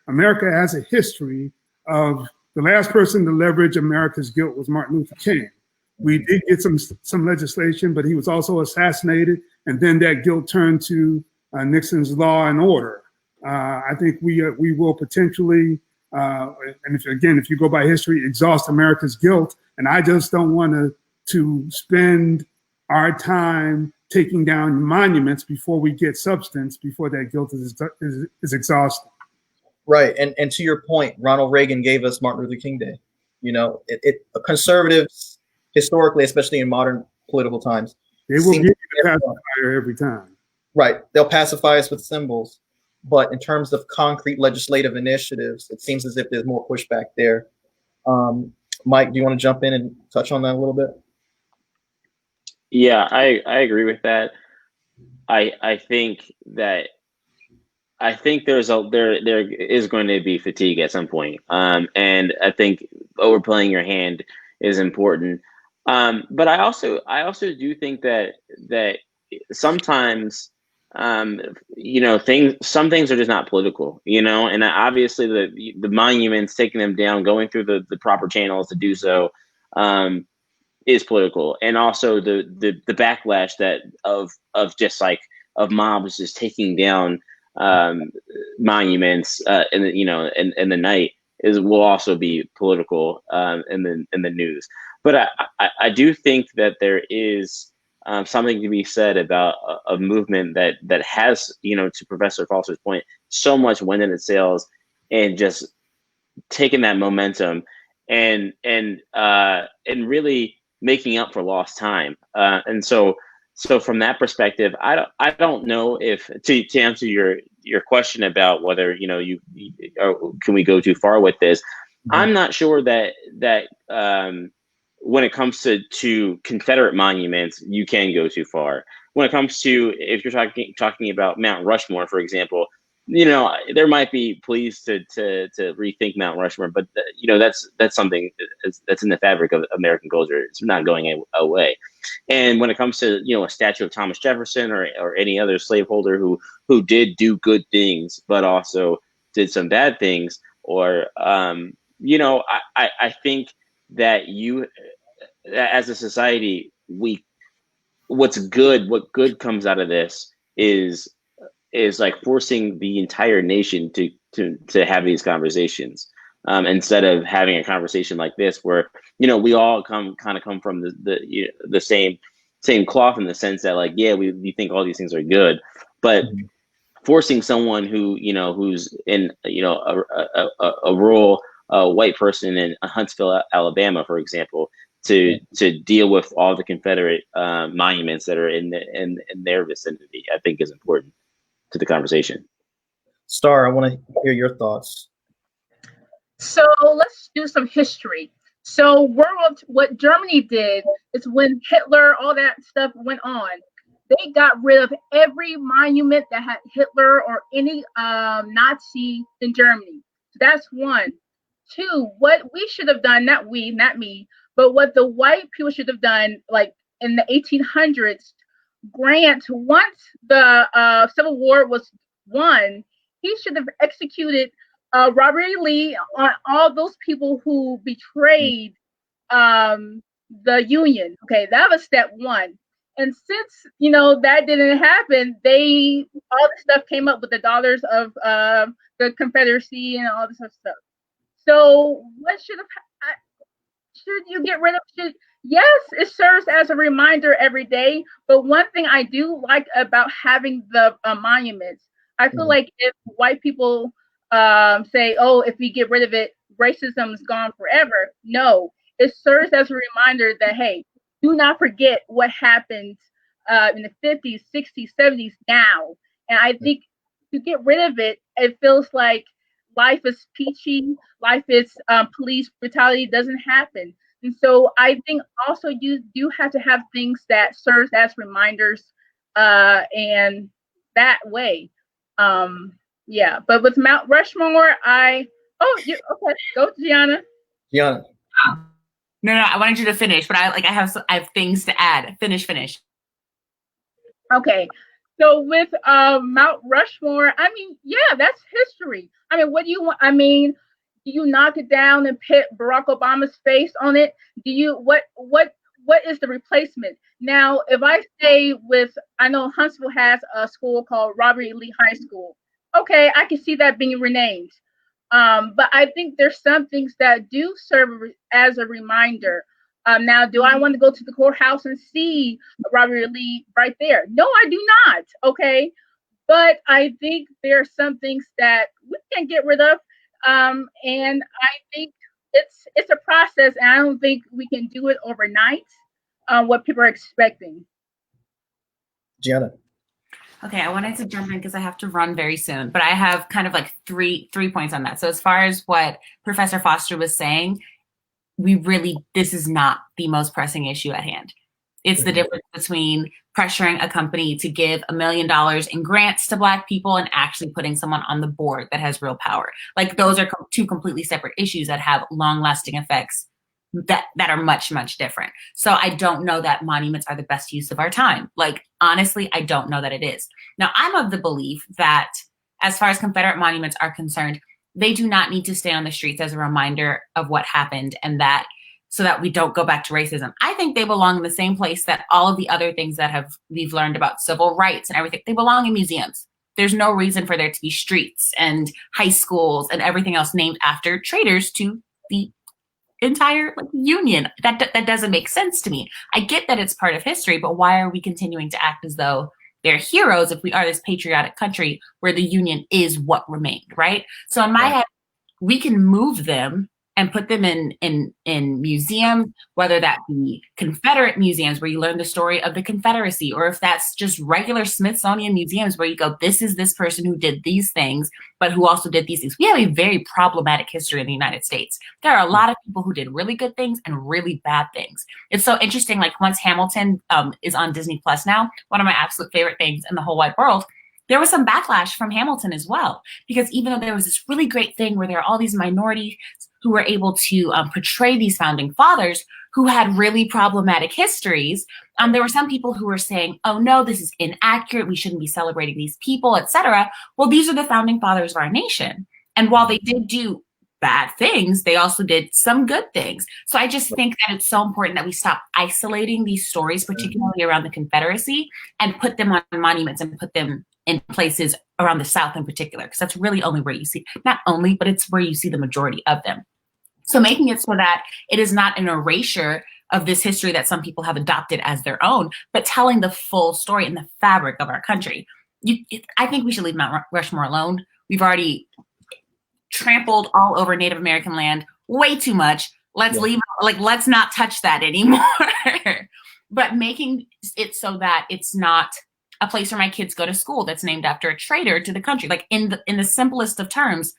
America has a history of, the last person to leverage America's guilt was Martin Luther King. We did get some legislation, but he was also assassinated, and then that guilt turned to Nixon's Law and Order. I think we will potentially, and if you go by history, exhaust America's guilt. And I just don't want to spend our time taking down monuments before we get substance, before that guilt is exhausted. Right, and to your point, Ronald Reagan gave us Martin Luther King Day. Conservatives, historically, especially in modern political times, they will give you the pacifier every time. Right, they'll pacify us with symbols, but in terms of concrete legislative initiatives, it seems as if there's more pushback there. Mike, do you want to jump in and touch on that a little bit? Yeah, I agree with that. I think there is going to be fatigue at some point, and I think overplaying your hand is important. But I also do think that sometimes some things are just not political, and obviously the monuments, taking them down, going through the proper channels to do so, is political. And also the backlash that of mobs just taking down monuments in the night will also be political in the news. But I do think that there is something to be said about a movement that has, to Professor Foster's point, so much wind in its sails, and just taking that momentum and really making up for lost time. And so from that perspective, I don't know if to answer your question about whether can we go too far with this. Mm-hmm. I'm not sure that when it comes to Confederate monuments, you can go too far. When it comes to, if you're talking about Mount Rushmore, for example, there might be pleas to rethink Mount Rushmore, but that's something that's in the fabric of American culture. It's not going away. And when it comes to a statue of Thomas Jefferson or any other slaveholder who did do good things but also did some bad things, or I think that as a society, what good comes out of this is like forcing the entire nation to have these conversations, instead of having a conversation like this where we all come from the same cloth, in the sense that we think all these things are good, but mm-hmm. forcing someone who's in a rural white person in Huntsville, Alabama, for example, to deal with all the Confederate monuments that are in their vicinity, I think is important to the conversation. Star, I want to hear your thoughts. So let's do some history. So what Germany did is, when Hitler, all that stuff went on, they got rid of every monument that had Hitler or any Nazi in Germany. So that's one. Two, what we should have done, not me, but what the white people should have done, like in the 1800s, Grant, once the Civil War was won, he should have executed Robert E. Lee, on all those people who betrayed the Union. Okay, that was step one. And since that didn't happen, they all the stuff came up with the dollars of the Confederacy and all this other stuff. So what should you get rid of? Yes, it serves as a reminder every day. But one thing I do like about having the monuments, I feel like if white people say, "Oh, if we get rid of it, racism is gone forever." No, it serves as a reminder that, hey, do not forget what happened in the 50s, 60s, 70s now. And I think to get rid of it, it feels like life is peachy, life is police brutality doesn't happen. And so I think also you do have to have things that serves as reminders and that way. Yeah, but with Mount Rushmore, okay, go Gianna. Gianna. No, I wanted you to finish, but I have things to add. Finish. Okay. So with Mount Rushmore, I mean, yeah, that's history. I mean, what do you want? I mean, do you knock it down and put Barack Obama's face on it? Do you what is the replacement? Now, if I stay with, I know Huntsville has a school called Robert E. Lee High School. Okay, I can see that being renamed. But I think there's some things that do serve as a reminder. Now, do I want to go to the courthouse and see Robert E. Lee right there? No, I do not. Okay, but I think there are some things that we can get rid of, and I think it's a process, and I don't think we can do it overnight. What people are expecting. Gianna. Okay, I wanted to jump in because I have to run very soon, but I have kind of like three points on that. So as far as what Professor Foster was saying, this is not the most pressing issue at hand. It's the difference between pressuring a company to give $1 million in grants to Black people and actually putting someone on the board that has real power. Like those are two completely separate issues that have long-lasting effects that are much, much different. So I don't know that monuments are the best use of our time. Like, honestly, I don't know that it is. Now, I'm of the belief that as far as Confederate monuments are concerned, they do not need to stay on the streets as a reminder of what happened and that so that we don't go back to racism. I think they belong in the same place that all of the other things that we've learned about civil rights and everything. They belong in museums. There's no reason for there to be streets and high schools and everything else named after traitors to the entire Union. That doesn't make sense to me. I get that it's part of history, but why are we continuing to act as though they're heroes if we are this patriotic country where the Union is what remained, right? So in my head, we can move them and put them in museums, whether that be Confederate museums where you learn the story of the Confederacy, or if that's just regular Smithsonian museums where you go, this is this person who did these things, but who also did these things. We have a very problematic history in the United States. There are a lot of people who did really good things and really bad things. It's so interesting, like once Hamilton is on Disney Plus now, one of my absolute favorite things in the whole wide world, there was some backlash from Hamilton as well, because even though there was this really great thing where there are all these minorities who were able to portray these founding fathers who had really problematic histories, there were some people who were saying, oh no, this is inaccurate, we shouldn't be celebrating these people, etc. Well, these are the founding fathers of our nation. And while they did do bad things, they also did some good things. So I just think that it's so important that we stop isolating these stories, particularly around the Confederacy, and put them on monuments and put them in places around the South in particular, because that's really only where you see, not only, but it's where you see the majority of them. So making it so that it is not an erasure of this history that some people have adopted as their own, but telling the full story and the fabric of our country. I think we should leave Mount Rushmore alone. We've already trampled all over Native American land way too much. Let's let's not touch that anymore. But making it so that it's not a place where my kids go to school that's named after a traitor to the country. Like in the simplest of terms,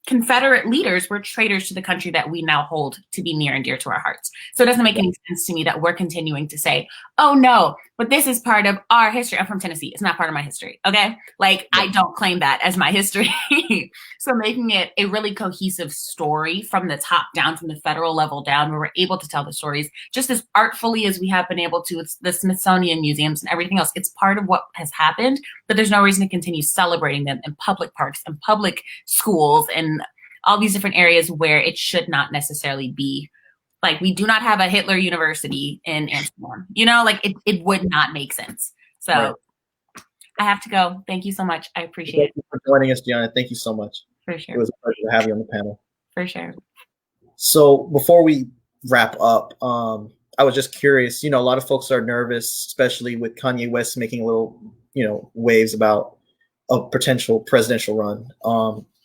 Confederate leaders were traitors to the country that we now hold to be near and dear to our hearts. So it doesn't make any sense to me that we're continuing to say, oh no, but this is part of our history. I'm from Tennessee. It's not part of my history. Okay. Like, I don't claim that as my history. So making it a really cohesive story from the top down, from the federal level down, where we're able to tell the stories just as artfully as we have been able to. It's the Smithsonian museums and everything else. It's part of what has happened, but there's no reason to continue celebrating them in public parks and public schools and all these different areas where it should not necessarily be. Like, we do not have a Hitler University in Amsterdam. You know, like it would not make sense. So right. I have to go. Thank you so much. I appreciate it. Thank you for joining us, Gianna. Thank you so much. For sure. It was a pleasure to have you on the panel. For sure. So before we wrap up, I was just curious, a lot of folks are nervous, especially with Kanye West making little, waves about a potential presidential run.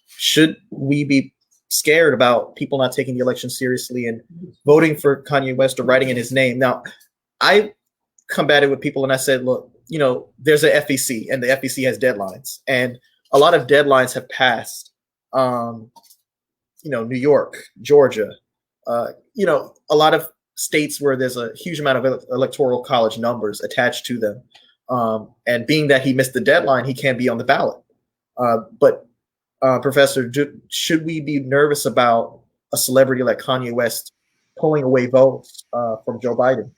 Should we be scared about people not taking the election seriously and voting for Kanye West or writing in his name? Now, I combated with people and I said, look, there's a FEC and the FEC has deadlines, and a lot of deadlines have passed. New York, Georgia, a lot of states where there's a huge amount of electoral college numbers attached to them. And being that he missed the deadline, he can't be on the ballot. But Professor, should we be nervous about a celebrity like Kanye West pulling away votes from Joe Biden?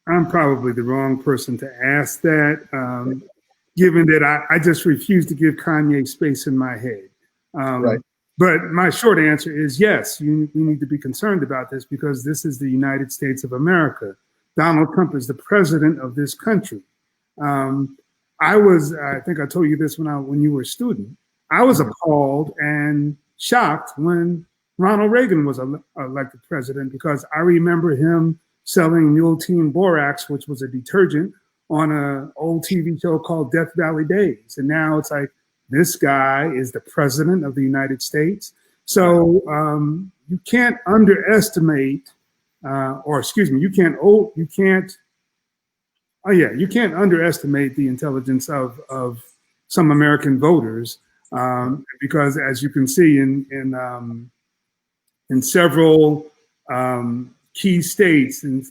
I'm probably the wrong person to ask that, given that I just refuse to give Kanye space in my head. Right. But my short answer is yes, you need to be concerned about this because this is the United States of America. Donald Trump is the president of this country. I think I told you this when you were a student. I was appalled and shocked when Ronald Reagan was elected president because I remember him selling Mule Team Borax, which was a detergent, on an old TV show called Death Valley Days. And now it's like, this guy is the president of the United States. So you can't underestimate, you can't underestimate the intelligence of some American voters. Because as you can see in several key states, in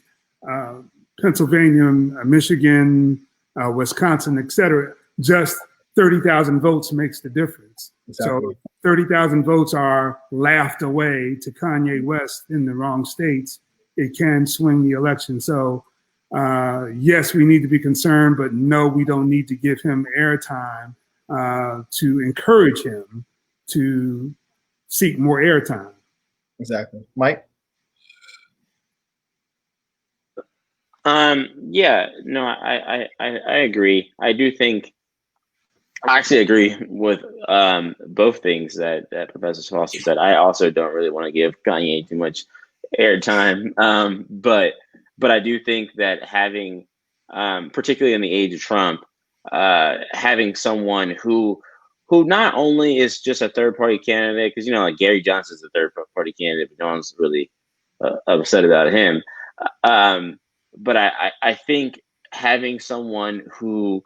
Pennsylvania, Michigan, Wisconsin, et cetera, just 30,000 votes makes the difference. Exactly. So 30,000 votes are laughed away to Kanye West in the wrong states. It can swing the election. So yes, we need to be concerned, but no, we don't need to give him airtime to encourage him to seek more airtime. Exactly. Mike? Yeah, no, I agree. I actually agree with both things that Professor Foster said. I also don't really want to give Kanye too much airtime, but I do think that having, particularly in the age of Trump, having someone who not only is just a third party candidate, because like Gary Johnson's a third party candidate, but no one's really upset about him. But I think having someone who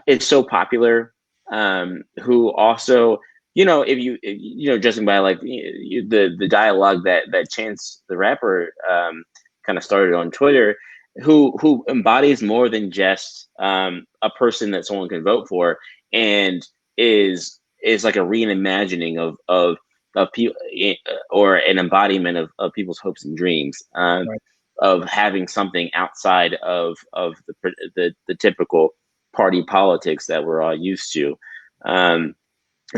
is so popular, who also, if you judging by like the dialogue that Chance the Rapper kind of started on Twitter, who embodies more than just a person that someone can vote for, and is like a reimagining of people, or an embodiment of people's hopes and dreams, right, of having something outside of the typical party politics that we're all used to, and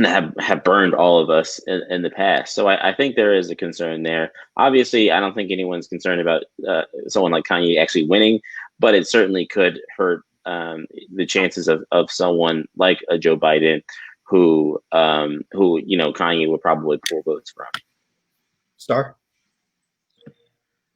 have burned all of us in the past. So I think there is a concern there. Obviously, I don't think anyone's concerned about someone like Kanye actually winning, but it certainly could hurt the chances of someone like a Joe Biden, who Kanye would probably pull votes from. Star?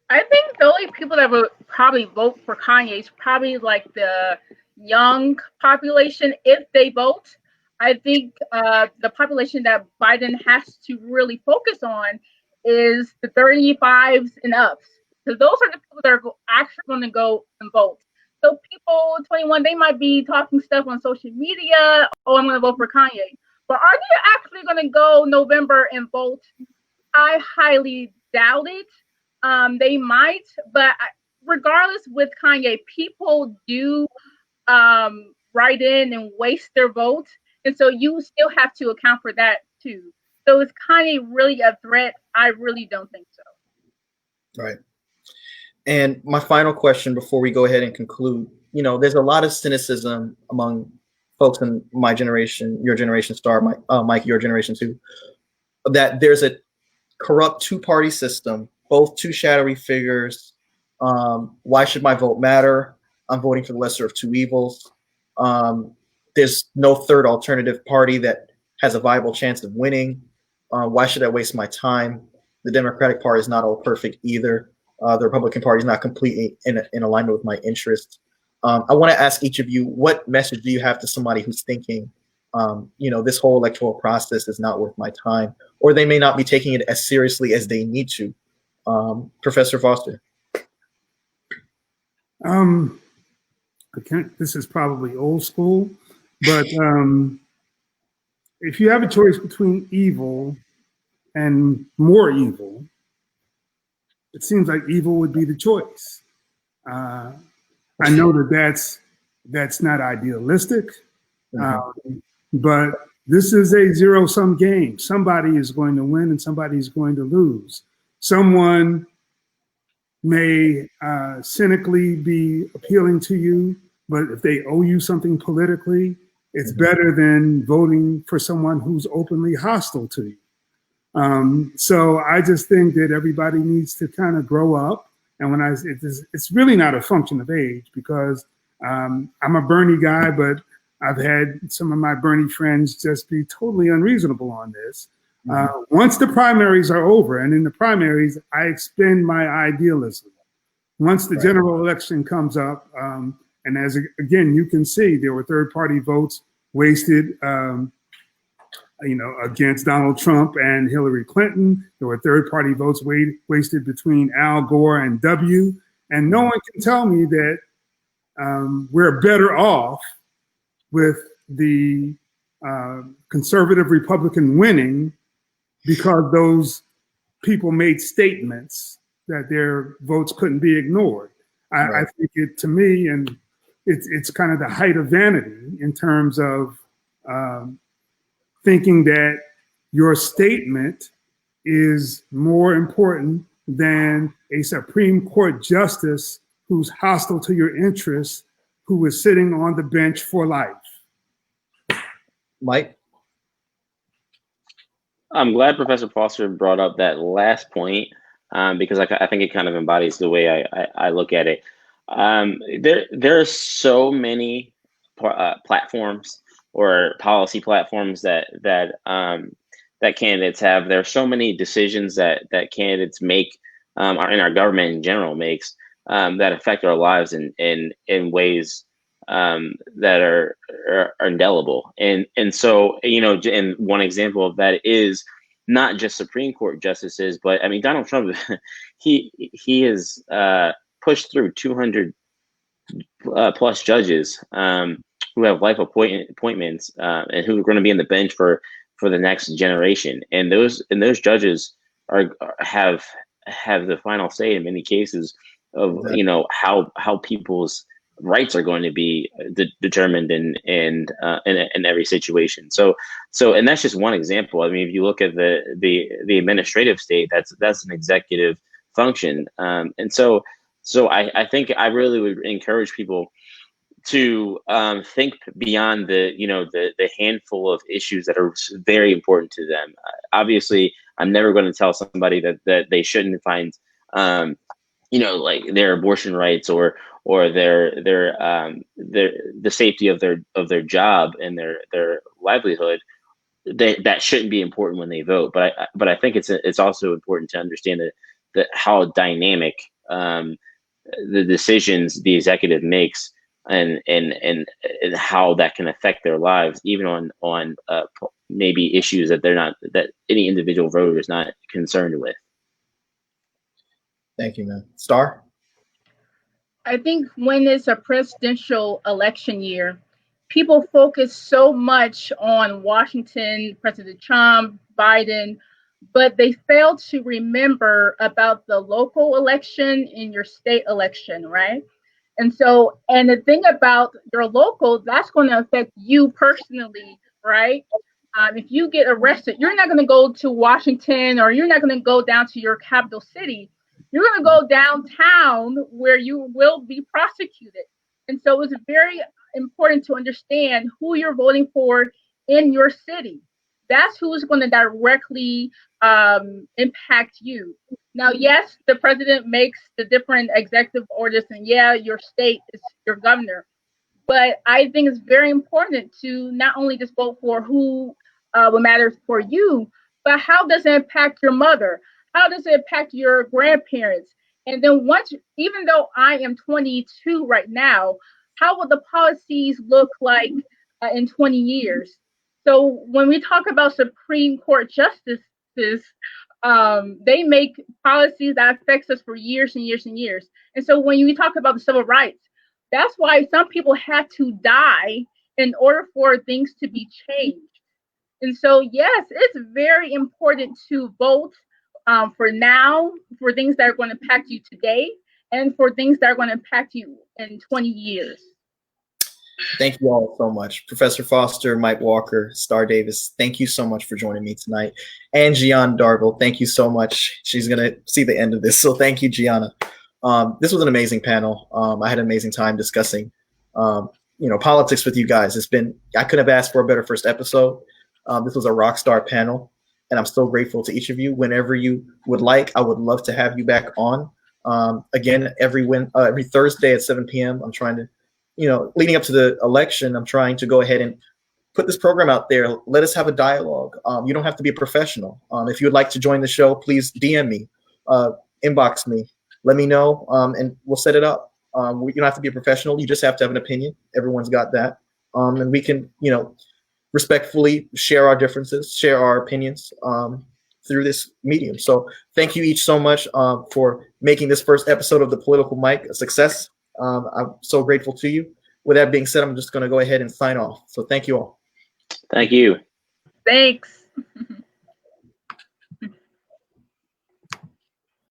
I think the only people that would probably vote for Kanye is probably like the young population, if they vote. I think the population that Biden has to really focus on is the 35s and ups, because those are the people that are actually going to go and vote. So people 21, they might be talking stuff on social media, oh, I'm going to vote for Kanye. But are they actually going to go November and vote? I highly doubt it. They might, but regardless with Kanye, people do write in and waste their vote, and so you still have to account for that too. So is Kanye really a threat? I really don't think so. Right. And my final question before we go ahead and conclude, there's a lot of cynicism among folks in my generation, your generation, Star, Mike, your generation too, that there's a corrupt two-party system, both two shadowy figures. Why should my vote matter? I'm voting for the lesser of two evils. There's no third alternative party that has a viable chance of winning. Why should I waste my time? The Democratic Party is not all perfect either. The Republican Party is not completely in alignment with my interests. I want to ask each of you, what message do you have to somebody who's thinking, this whole electoral process is not worth my time, or they may not be taking it as seriously as they need to? Professor Foster. This is probably old school, but if you have a choice between evil and more evil, it seems like evil would be the choice. I know that's not idealistic, but this is a zero-sum game. Somebody is going to win and somebody is going to lose. Someone may cynically be appealing to you, but if they owe you something politically, it's better than voting for someone who's openly hostile to you. So I just think that everybody needs to kind of grow up. And it's really not a function of age, because I'm a Bernie guy, but I've had some of my Bernie friends just be totally unreasonable on this. Once the primaries are over, and in the primaries, I expend my idealism. Once the general election comes up, and again, you can see there were third-party votes wasted, against Donald Trump and Hillary Clinton. There were third-party votes wasted between Al Gore and W. And no one can tell me that we're better off with the conservative Republican winning because those people made statements that their votes couldn't be ignored. I think to me, and it's kind of the height of vanity in terms of thinking that your statement is more important than a Supreme Court justice who's hostile to your interests, who is sitting on the bench for life. Mike? I'm glad Professor Foster brought up that last point, because I think it kind of embodies the way I look at it. There are so many platforms or policy platforms that candidates have. There are so many decisions that candidates make, or in our government in general makes, that affect our lives in ways that are indelible. And so, and one example of that is not just Supreme Court justices, but I mean, Donald Trump, he has pushed through 200 plus judges who have life appointments and who are going to be on the bench for the next generation. And those judges have the final say in many cases of how people's rights are going to be determined in every situation. So and that's just one example. I mean, if you look at the administrative state, that's an executive function. And so I think I really would encourage people to think beyond the handful of issues that are very important to them. Obviously, I'm never going to tell somebody that they shouldn't find like their abortion rights or the safety of their job and their livelihood. That shouldn't be important when they vote. But I think it's also important to understand that how dynamic the decisions the executive makes and how that can affect their lives, even on maybe issues that any individual voter is not concerned with. Thank you, man. Star? I think when it's a presidential election year, people focus so much on Washington, President Trump, Biden, but they fail to remember about the local election and your state election, right? And so, and the thing about your local, that's going to affect you personally, right? If you get arrested, you're not going to go to Washington, or you're not going to go down to your capital city. You're going to go downtown where you will be prosecuted. And so it's very important to understand who you're voting for in your city. That's who's going to directly impact you. Now, yes, the president makes the different executive orders, and yeah, your state is your governor. But I think it's very important to not only just vote for who what matters for you, but how does it impact your mother? How does it impact your grandparents? And then once, even though I am 22 right now, how will the policies look like in 20 years? So when we talk about Supreme Court justices, they make policies that affects us for years and years and years. And so when we talk about the civil rights, that's why some people had to die in order for things to be changed. And so, yes, it's very important to vote for now, for things that are going to impact you today, and for things that are going to impact you in 20 years. Thank you all so much. Professor Foster, Mike Walker, Star Davis, thank you so much for joining me tonight. And Gianna Darville, thank you so much. She's going to see the end of this. So thank you, Gianna. This was an amazing panel. I had an amazing time discussing, politics with you guys. I couldn't have asked for a better first episode. This was a rock star panel, and I'm so grateful to each of you. Whenever you would like, I would love to have you back on. Again, every Thursday at 7 p.m. I'm trying to, leading up to the election, I'm trying to go ahead and put this program out there. Let us have a dialogue. You don't have to be a professional. If you would like to join the show, please DM me, inbox me. Let me know, and we'll set it up. You don't have to be a professional. You just have to have an opinion. Everyone's got that. And we can, respectfully share our differences, share our opinions through this medium. So thank you each so much for making this first episode of the Political Mic a success. I'm so grateful to you. With that being said, I'm just going to go ahead and sign off. So thank you all. Thank you. Thanks.